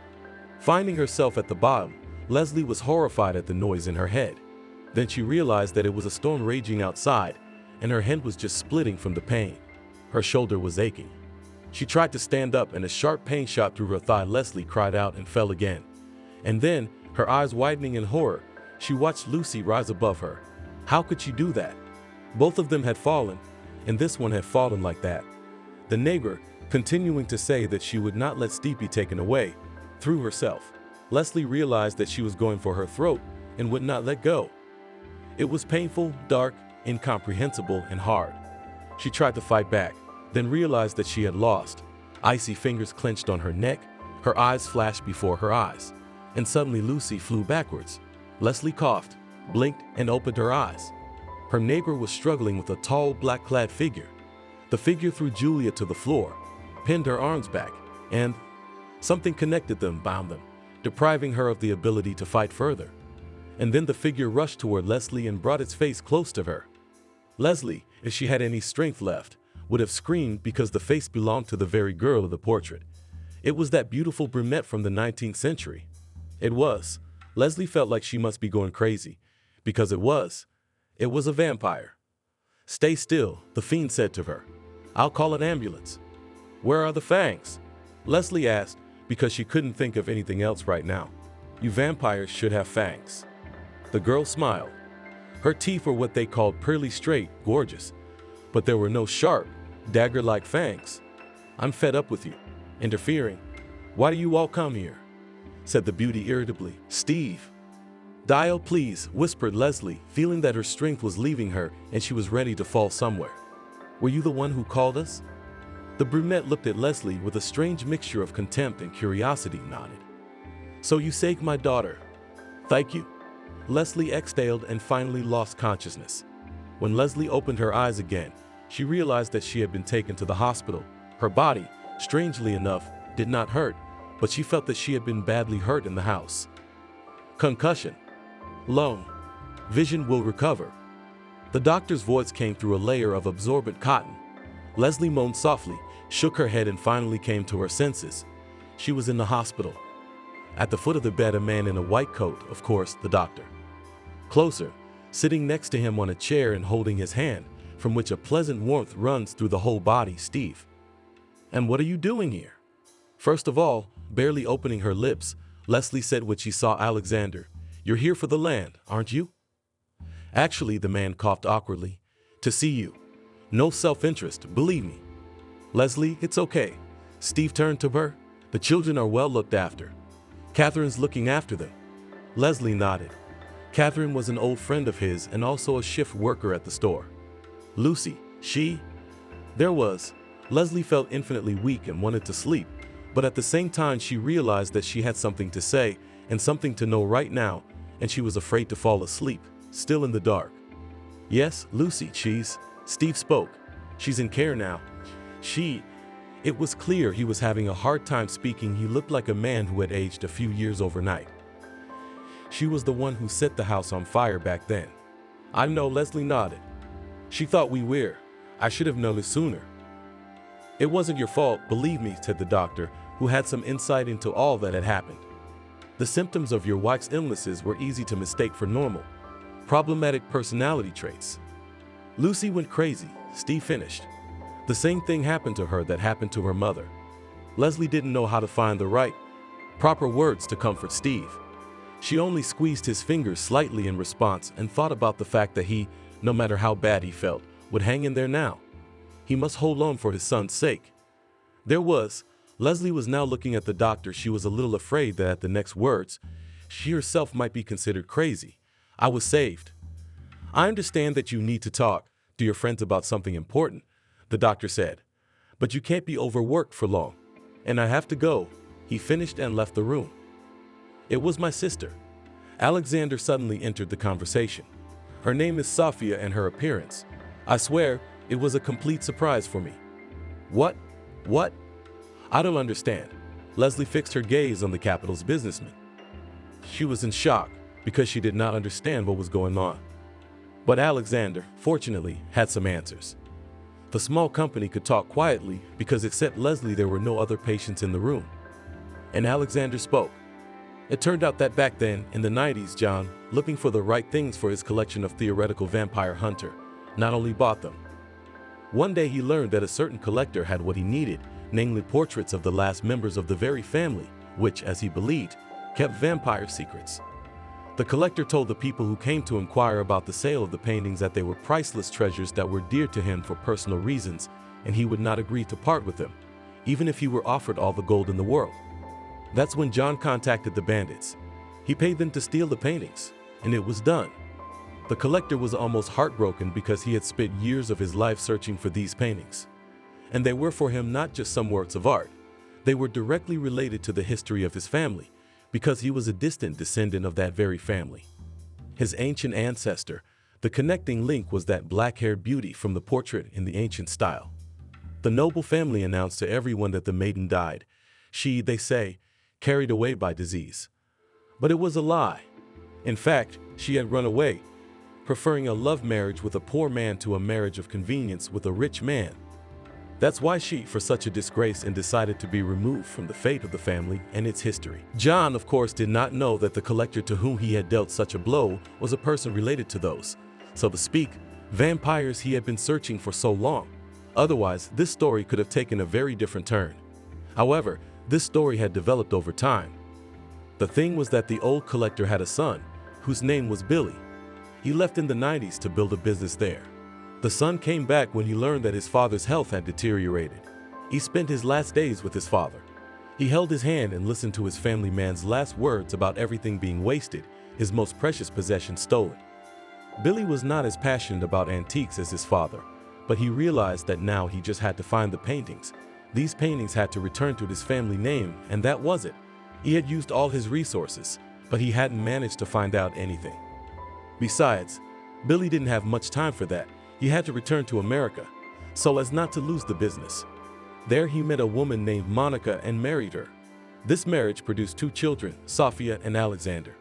Finding herself at the bottom, Leslie was horrified at the noise in her head. Then she realized that it was a storm raging outside, and her head was just splitting from the pain. Her shoulder was aching. She tried to stand up, and a sharp pain shot through her thigh. Leslie cried out and fell again. And then, her eyes widening in horror, she watched Lucy rise above her. How could she do that? Both of them had fallen, and this one had fallen like that. The neighbor, continuing to say that she would not let Steve be taken away, threw herself. Leslie realized that she was going for her throat and would not let go. It was painful, dark, incomprehensible, and hard. She tried to fight back, then realized that she had lost. Icy fingers clenched on her neck, her eyes flashed before her eyes, and suddenly Lucy flew backwards. Leslie coughed, blinked, and opened her eyes. Her neighbor was struggling with a tall, black-clad figure. The figure threw Julia to the floor, pinned her arms back, and something connected them, bound them, depriving her of the ability to fight further. And then the figure rushed toward Leslie and brought its face close to her. Leslie, if she had any strength left, would have screamed because the face belonged to the very girl of the portrait. It was that beautiful brunette from the 19th century. It was. Leslie felt like she must be going crazy, because it was a vampire. "Stay still," the fiend said to her. "I'll call an ambulance." "Where are the fangs?" Leslie asked, because she couldn't think of anything else right now. "You vampires should have fangs." The girl smiled. Her teeth were what they called pearly straight, gorgeous, but there were no sharp, dagger-like fangs. "I'm fed up with you, interfering. Why do you all come here?" said the beauty irritably. "Steve." "Dial, please," whispered Leslie, feeling that her strength was leaving her and she was ready to fall somewhere. "Were you the one who called us?" The brunette looked at Leslie with a strange mixture of contempt and curiosity, nodded. "So you saved my daughter. Thank you." Leslie exhaled and finally lost consciousness. When Leslie opened her eyes again, she realized that she had been taken to the hospital. Her body, strangely enough, did not hurt, but she felt that she had been badly hurt in the house. Concussion. Lung. Vision will recover. The doctor's voice came through a layer of absorbent cotton. Leslie moaned softly, shook her head, and finally came to her senses. She was in the hospital. At the foot of the bed, a man in a white coat, of course, the doctor. Closer, sitting next to him on a chair and holding his hand, from which a pleasant warmth runs through the whole body, Steve. "And what are you doing here?" First of all, barely opening her lips, Leslie said when she saw Alexander, "You're here for the land, aren't you?" "Actually," the man coughed awkwardly, "to see you. No self-interest, believe me." "Leslie, it's okay." Steve turned to her. "The children are well looked after. Catherine's looking after them." Leslie nodded. Catherine was an old friend of his and also a shift worker at the store. Lucy, there was. Leslie felt infinitely weak and wanted to sleep, but at the same time she realized that she had something to say and something to know right now, and she was afraid to fall asleep, still in the dark. "Yes, Lucy, Steve spoke. "She's in care now." It was clear he was having a hard time speaking. He looked like a man who had aged a few years overnight. "She was the one who set the house on fire back then." "I know," Leslie nodded. "She thought we were. I should have noticed sooner." "It wasn't your fault, believe me," said the doctor, who had some insight into all that had happened. "The symptoms of your wife's illnesses were easy to mistake for normal, problematic personality traits." "Lucy went crazy," Steve finished. "The same thing happened to her that happened to her mother." Leslie didn't know how to find the proper words to comfort Steve. She only squeezed his fingers slightly in response and thought about the fact that he, no matter how bad he felt, would hang in there now. He must hold on for his son's sake. Leslie was now looking at the doctor. She was a little afraid that at the next words, she herself might be considered crazy. "I was saved." "I understand that you need to talk to your friends about something important," the doctor said, "but you can't be overworked for long. And I have to go," he finished and left the room. "It was my sister." Alexander suddenly entered the conversation. "Her name is Sophia, and her appearance, I swear, it was a complete surprise for me." What? "I don't understand." Leslie fixed her gaze on the Capitol's businessman. She was in shock because she did not understand what was going on. But Alexander, fortunately, had some answers. The small company could talk quietly because except Leslie there were no other patients in the room. And Alexander spoke. "It turned out that back then, in the 90s, John, looking for the right things for his collection of theoretical vampire hunter, not only bought them. One day he learned that a certain collector had what he needed, namely portraits of the last members of the very family, which, as he believed, kept vampire secrets. The collector told the people who came to inquire about the sale of the paintings that they were priceless treasures that were dear to him for personal reasons, and he would not agree to part with them, even if he were offered all the gold in the world. That's when John contacted the bandits. He paid them to steal the paintings, and it was done. The collector was almost heartbroken because he had spent years of his life searching for these paintings. And they were for him not just some works of art. They were directly related to the history of his family, because he was a distant descendant of that very family. His ancient ancestor, the connecting link was that black-haired beauty from the portrait in the ancient style. The noble family announced to everyone that the maiden died. She, they say, carried away by disease. But it was a lie. In fact, she had run away, preferring a love marriage with a poor man to a marriage of convenience with a rich man. That's why she, for such a disgrace, and decided to be removed from the fate of the family and its history. John, of course, did not know that the collector to whom he had dealt such a blow was a person related to those, so to speak, vampires he had been searching for so long. Otherwise, this story could have taken a very different turn. However, this story had developed over time. The thing was that the old collector had a son, whose name was Billy. He left in the 90s to build a business there. The son came back when he learned that his father's health had deteriorated. He spent his last days with his father. He held his hand and listened to his family man's last words about everything being wasted, his most precious possession stolen. Billy was not as passionate about antiques as his father, but he realized that now he just had to find the paintings. These paintings had to return to his family name, and that was it. He had used all his resources, but he hadn't managed to find out anything. Besides, Billy didn't have much time for that. He had to return to America, so as not to lose the business. There he met a woman named Monica and married her. This marriage produced 2 children, Sophia and Alexander.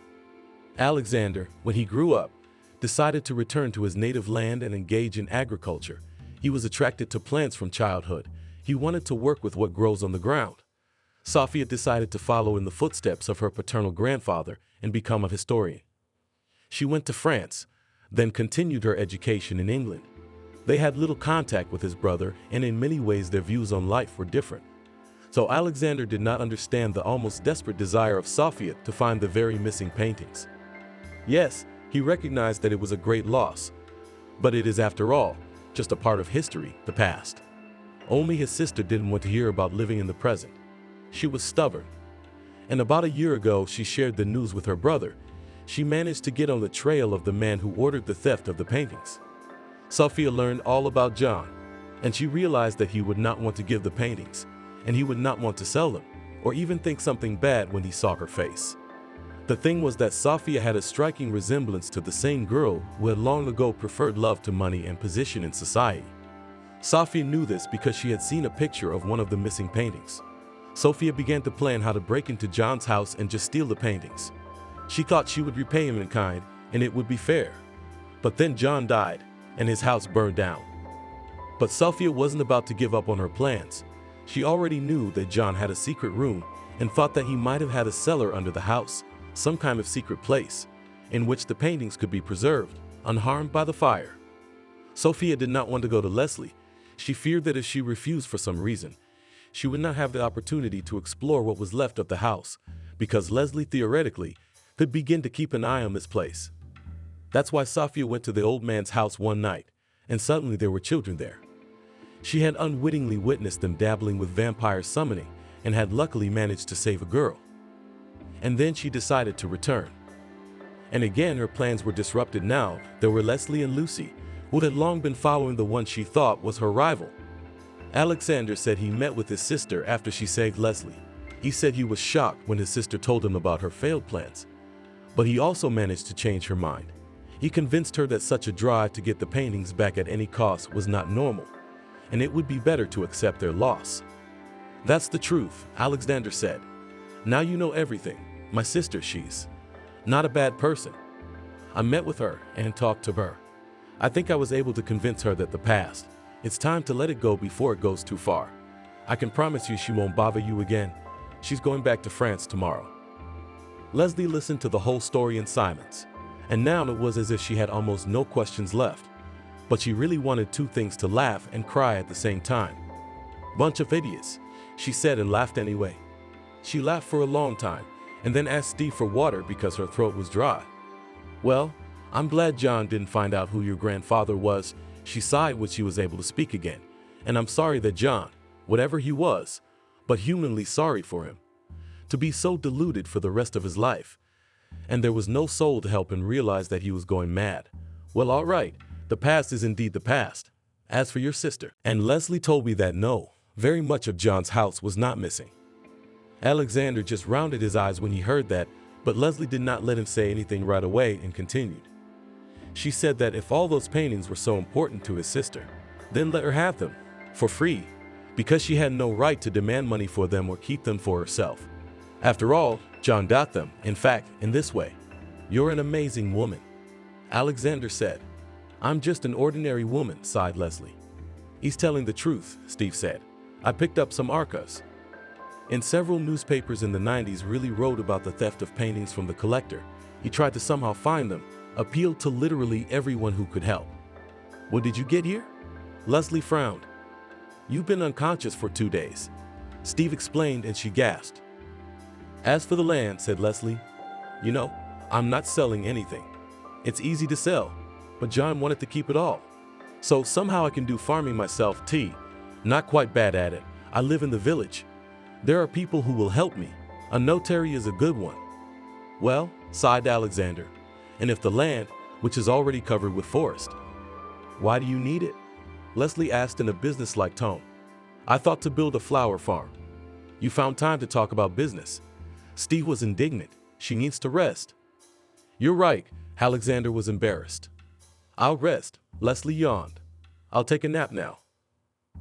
Alexander, when he grew up, decided to return to his native land and engage in agriculture. He was attracted to plants from childhood. He wanted to work with what grows on the ground. Sophia decided to follow in the footsteps of her paternal grandfather and become a historian. She went to France, then continued her education in England. They had little contact with his brother, and in many ways their views on life were different. So Alexander did not understand the almost desperate desire of Sophia to find the very missing paintings. Yes, he recognized that it was a great loss, but it is, after all, just a part of history, the past. Only his sister didn't want to hear about living in the present. She was stubborn. And about a year ago, she shared the news with her brother. She managed to get on the trail of the man who ordered the theft of the paintings. Sophia learned all about John, and she realized that he would not want to give the paintings, and he would not want to sell them, or even think something bad when he saw her face. The thing was that Sophia had a striking resemblance to the same girl who had long ago preferred love to money and position in society. Sophia knew this because she had seen a picture of one of the missing paintings. Sophia began to plan how to break into John's house and just steal the paintings. She thought she would repay him in kind, and it would be fair. But then John died, and his house burned down. But Sophia wasn't about to give up on her plans. She already knew that John had a secret room and thought that he might have had a cellar under the house, some kind of secret place, in which the paintings could be preserved, unharmed by the fire. Sophia did not want to go to Leslie. She feared that if she refused for some reason, she would not have the opportunity to explore what was left of the house, because Leslie theoretically could begin to keep an eye on this place. That's why Sophia went to the old man's house one night, and suddenly there were children there. She had unwittingly witnessed them dabbling with vampire summoning and had luckily managed to save a girl. And then she decided to return. And again her plans were disrupted now. There were Leslie and Lucy, who had long been following the one she thought was her rival. Alexander said he met with his sister after she saved Leslie. He said he was shocked when his sister told him about her failed plans. But he also managed to change her mind. He convinced her that such a drive to get the paintings back at any cost was not normal, and it would be better to accept their loss. That's the truth, Alexander said. Now you know everything. My sister, she's not a bad person. I met with her and talked to her. I think I was able to convince her that the past, it's time to let it go before it goes too far. I can promise you she won't bother you again. She's going back to France tomorrow. Leslie listened to the whole story in silence, and now it was as if she had almost no questions left. But she really wanted two things: to laugh and cry at the same time. Bunch of idiots, she said, and laughed anyway. She laughed for a long time, and then asked Steve for water because her throat was dry. Well, I'm glad John didn't find out who your grandfather was. She sighed when she was able to speak again. And I'm sorry that John, whatever he was, but humanly sorry for him, to be so deluded for the rest of his life. And there was no soul to help him realize that he was going mad. Well, all right, the past is indeed the past. As for your sister, and Leslie told me that no, very much of John's house was not missing. Alexander just rounded his eyes when he heard that, but Leslie did not let him say anything right away and continued. She said that if all those paintings were so important to his sister, then let her have them, for free, because she had no right to demand money for them or keep them for herself. After all, John got them, in fact, in this way. You're an amazing woman, Alexander said. I'm just an ordinary woman, sighed Leslie. He's telling the truth, Steve said. I picked up some archives. In several newspapers in the 90s really wrote about the theft of paintings from the collector. He tried to somehow find them, appealed to literally everyone who could help. What did you get here? Leslie frowned. You've been unconscious for 2 days, Steve explained, and she gasped. As for the land, said Leslie, you know, I'm not selling anything. It's easy to sell, but John wanted to keep it all. So somehow I can do farming myself, not quite bad at it. I live in the village. There are people who will help me. A notary is a good one. Well, sighed Alexander, and if the land, which is already covered with forest, why do you need it? Leslie asked in a businesslike tone. I thought to build a flower farm. You found time to talk about business. Steve was indignant. She needs to rest. You're right, Alexander was embarrassed. I'll rest, Leslie yawned. I'll take a nap now.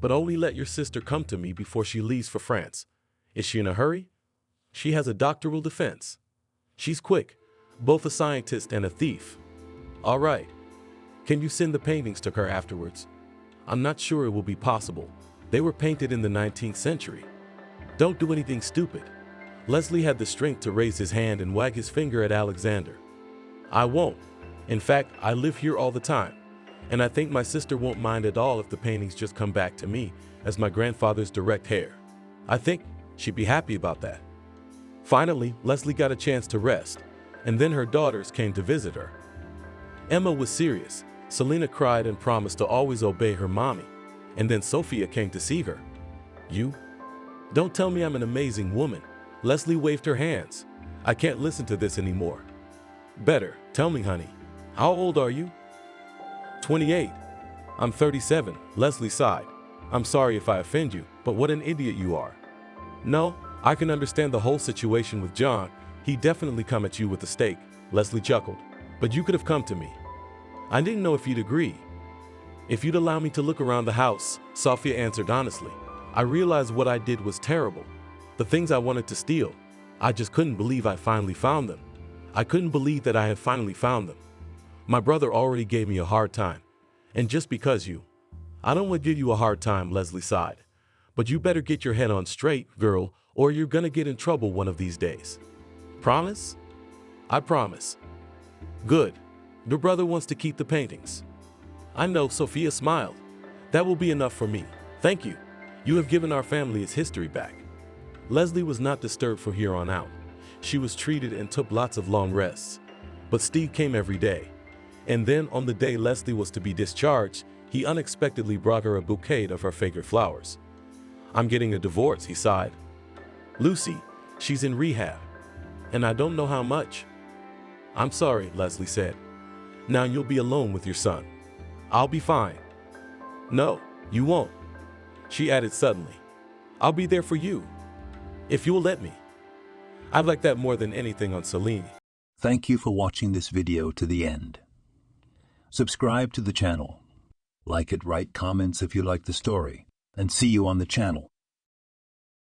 But only let your sister come to me before she leaves for France. Is she in a hurry? She has a doctoral defense. She's quick. both a scientist and a thief. All right. Can you send the paintings to her afterwards? I'm not sure it will be possible. They were painted in the 19th century. Don't do anything stupid. Leslie had the strength to raise his hand and wag his finger at Alexander. I won't. In fact, I live here all the time, and I think my sister won't mind at all if the paintings just come back to me as my grandfather's direct heir. I think she'd be happy about that. Finally, Leslie got a chance to rest, and then her daughters came to visit her. Emma was serious. Selena cried and promised to always obey her mommy, and then Sophia came to see her. You? Don't tell me I'm an amazing woman. Leslie waved her hands. I can't listen to this anymore. Better, tell me, honey. How old are you? 28. I'm 37, Leslie sighed. I'm sorry if I offend you, but what an idiot you are. No, I can understand the whole situation with John. He'd definitely come at you with a stake, Leslie chuckled. But you could have come to me. I didn't know if you'd agree. If you'd allow me to look around the house, Sophia answered honestly. I realized what I did was terrible. The things I wanted to steal, I just couldn't believe I finally found them. I couldn't believe that I had finally found them. My brother already gave me a hard time. And just because you. I don't want to give you a hard time, Leslie sighed. But you better get your head on straight, girl, or you're gonna get in trouble one of these days. Promise? I promise. Good. Your brother wants to keep the paintings. I know, Sophia smiled. That will be enough for me. Thank you. You have given our family its history back. Leslie was not disturbed from here on out. She was treated and took lots of long rests. But Steve came every day. And then on the day Leslie was to be discharged, he unexpectedly brought her a bouquet of her favorite flowers. I'm getting a divorce, he sighed. Lucy, she's in rehab. And I don't know how much. I'm sorry, Leslie said. Now you'll be alone with your son. I'll be fine. No, you won't, she added suddenly. I'll be there for you. If you'll let me. I'd like that more than anything on Selene. Thank you for watching this video to the end. Subscribe to the channel. Like it, write comments if you like the story, and see you on the channel.